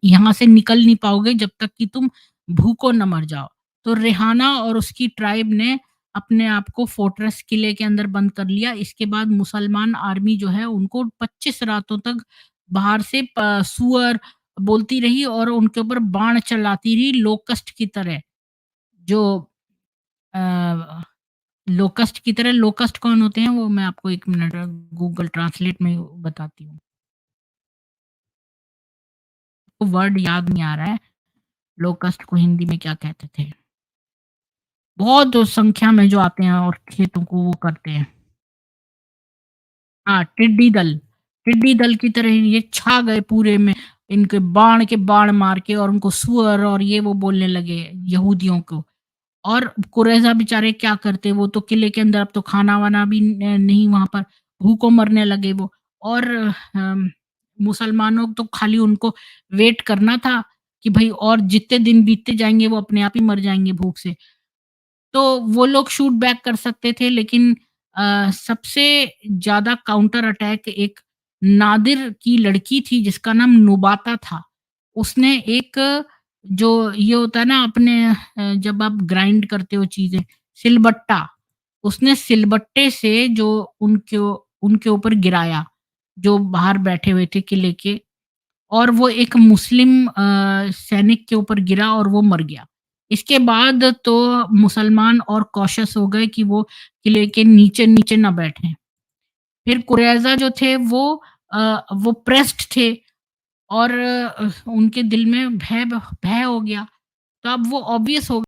यहाँ से निकल नहीं पाओगे जब तक कि तुम भूखों न मर जाओ।" तो रेहाना और उसकी ट्राइब ने अपने आप को फ़ोर्ट्रेस किले के अंदर बंद कर लिया। इसके बाद मुसलमान आर्मी जो है उनको 25 रातों तक बाहर से सूअर बोलती रही और उनके ऊपर बाण चलाती रही लोकस्ट की तरह। जो अ, लोकस्ट की तरह, लोकस्ट कौन होते हैं वो मैं आपको 1 मिनट गूगल ट्रांसलेट में बताती हूँ। वर्ड याद नहीं आ रहा है, लोकस्ट को हिंदी में क्या कहते थे? बहुत संख्या में जो आते हैं और खेतों को वो करते हैं। हाँ, टिड्डी दल। टिड्डी दल की तरह ये छा गए पूरे में, इनके बाण के बाण मार के और उनको सूअर और ये वो बोलने लगे यहूदियों को। और कुरैज़ा बेचारे क्या करते, वो तो किले के अंदर अब तो खाना-वाना भी नहीं वहाँ पर, भूखों मरने लगे वो। और मुसलमानों को तो खाली उनको वेट करना था कि भई और जितने दिन बीतते जाएँगे वो अपने आप ही मर जाएँगे भूख से। तो वो लोग शूट बैक कर सकते थे लेकिन सबसे ज़्यादा काउंटर अटैक एक नादिर की लड़की थी जिसका नाम नुबाता था। उसने एक जो ये होता है ना अपने जब आप ग्राइंड करते हो चीज़ें, सिलबट्टा, उसने सिलबट्टे से जो उनके उनके ऊपर गिराया, जो बाहर बैठे हुए थे किले के और वो एक मुस्लिम सैनिक के ऊपर गिरा और वो मर गया। इसके बाद तो मुसलमान और कॉशियस हो गए कि वो किले के नीचे-नीचे ना बैठें। फिर कुरैज़ा जो थे वो प्रेस्ड थे और उनके दिल में भय हो गया। तो अब वो ऑब्वियस हो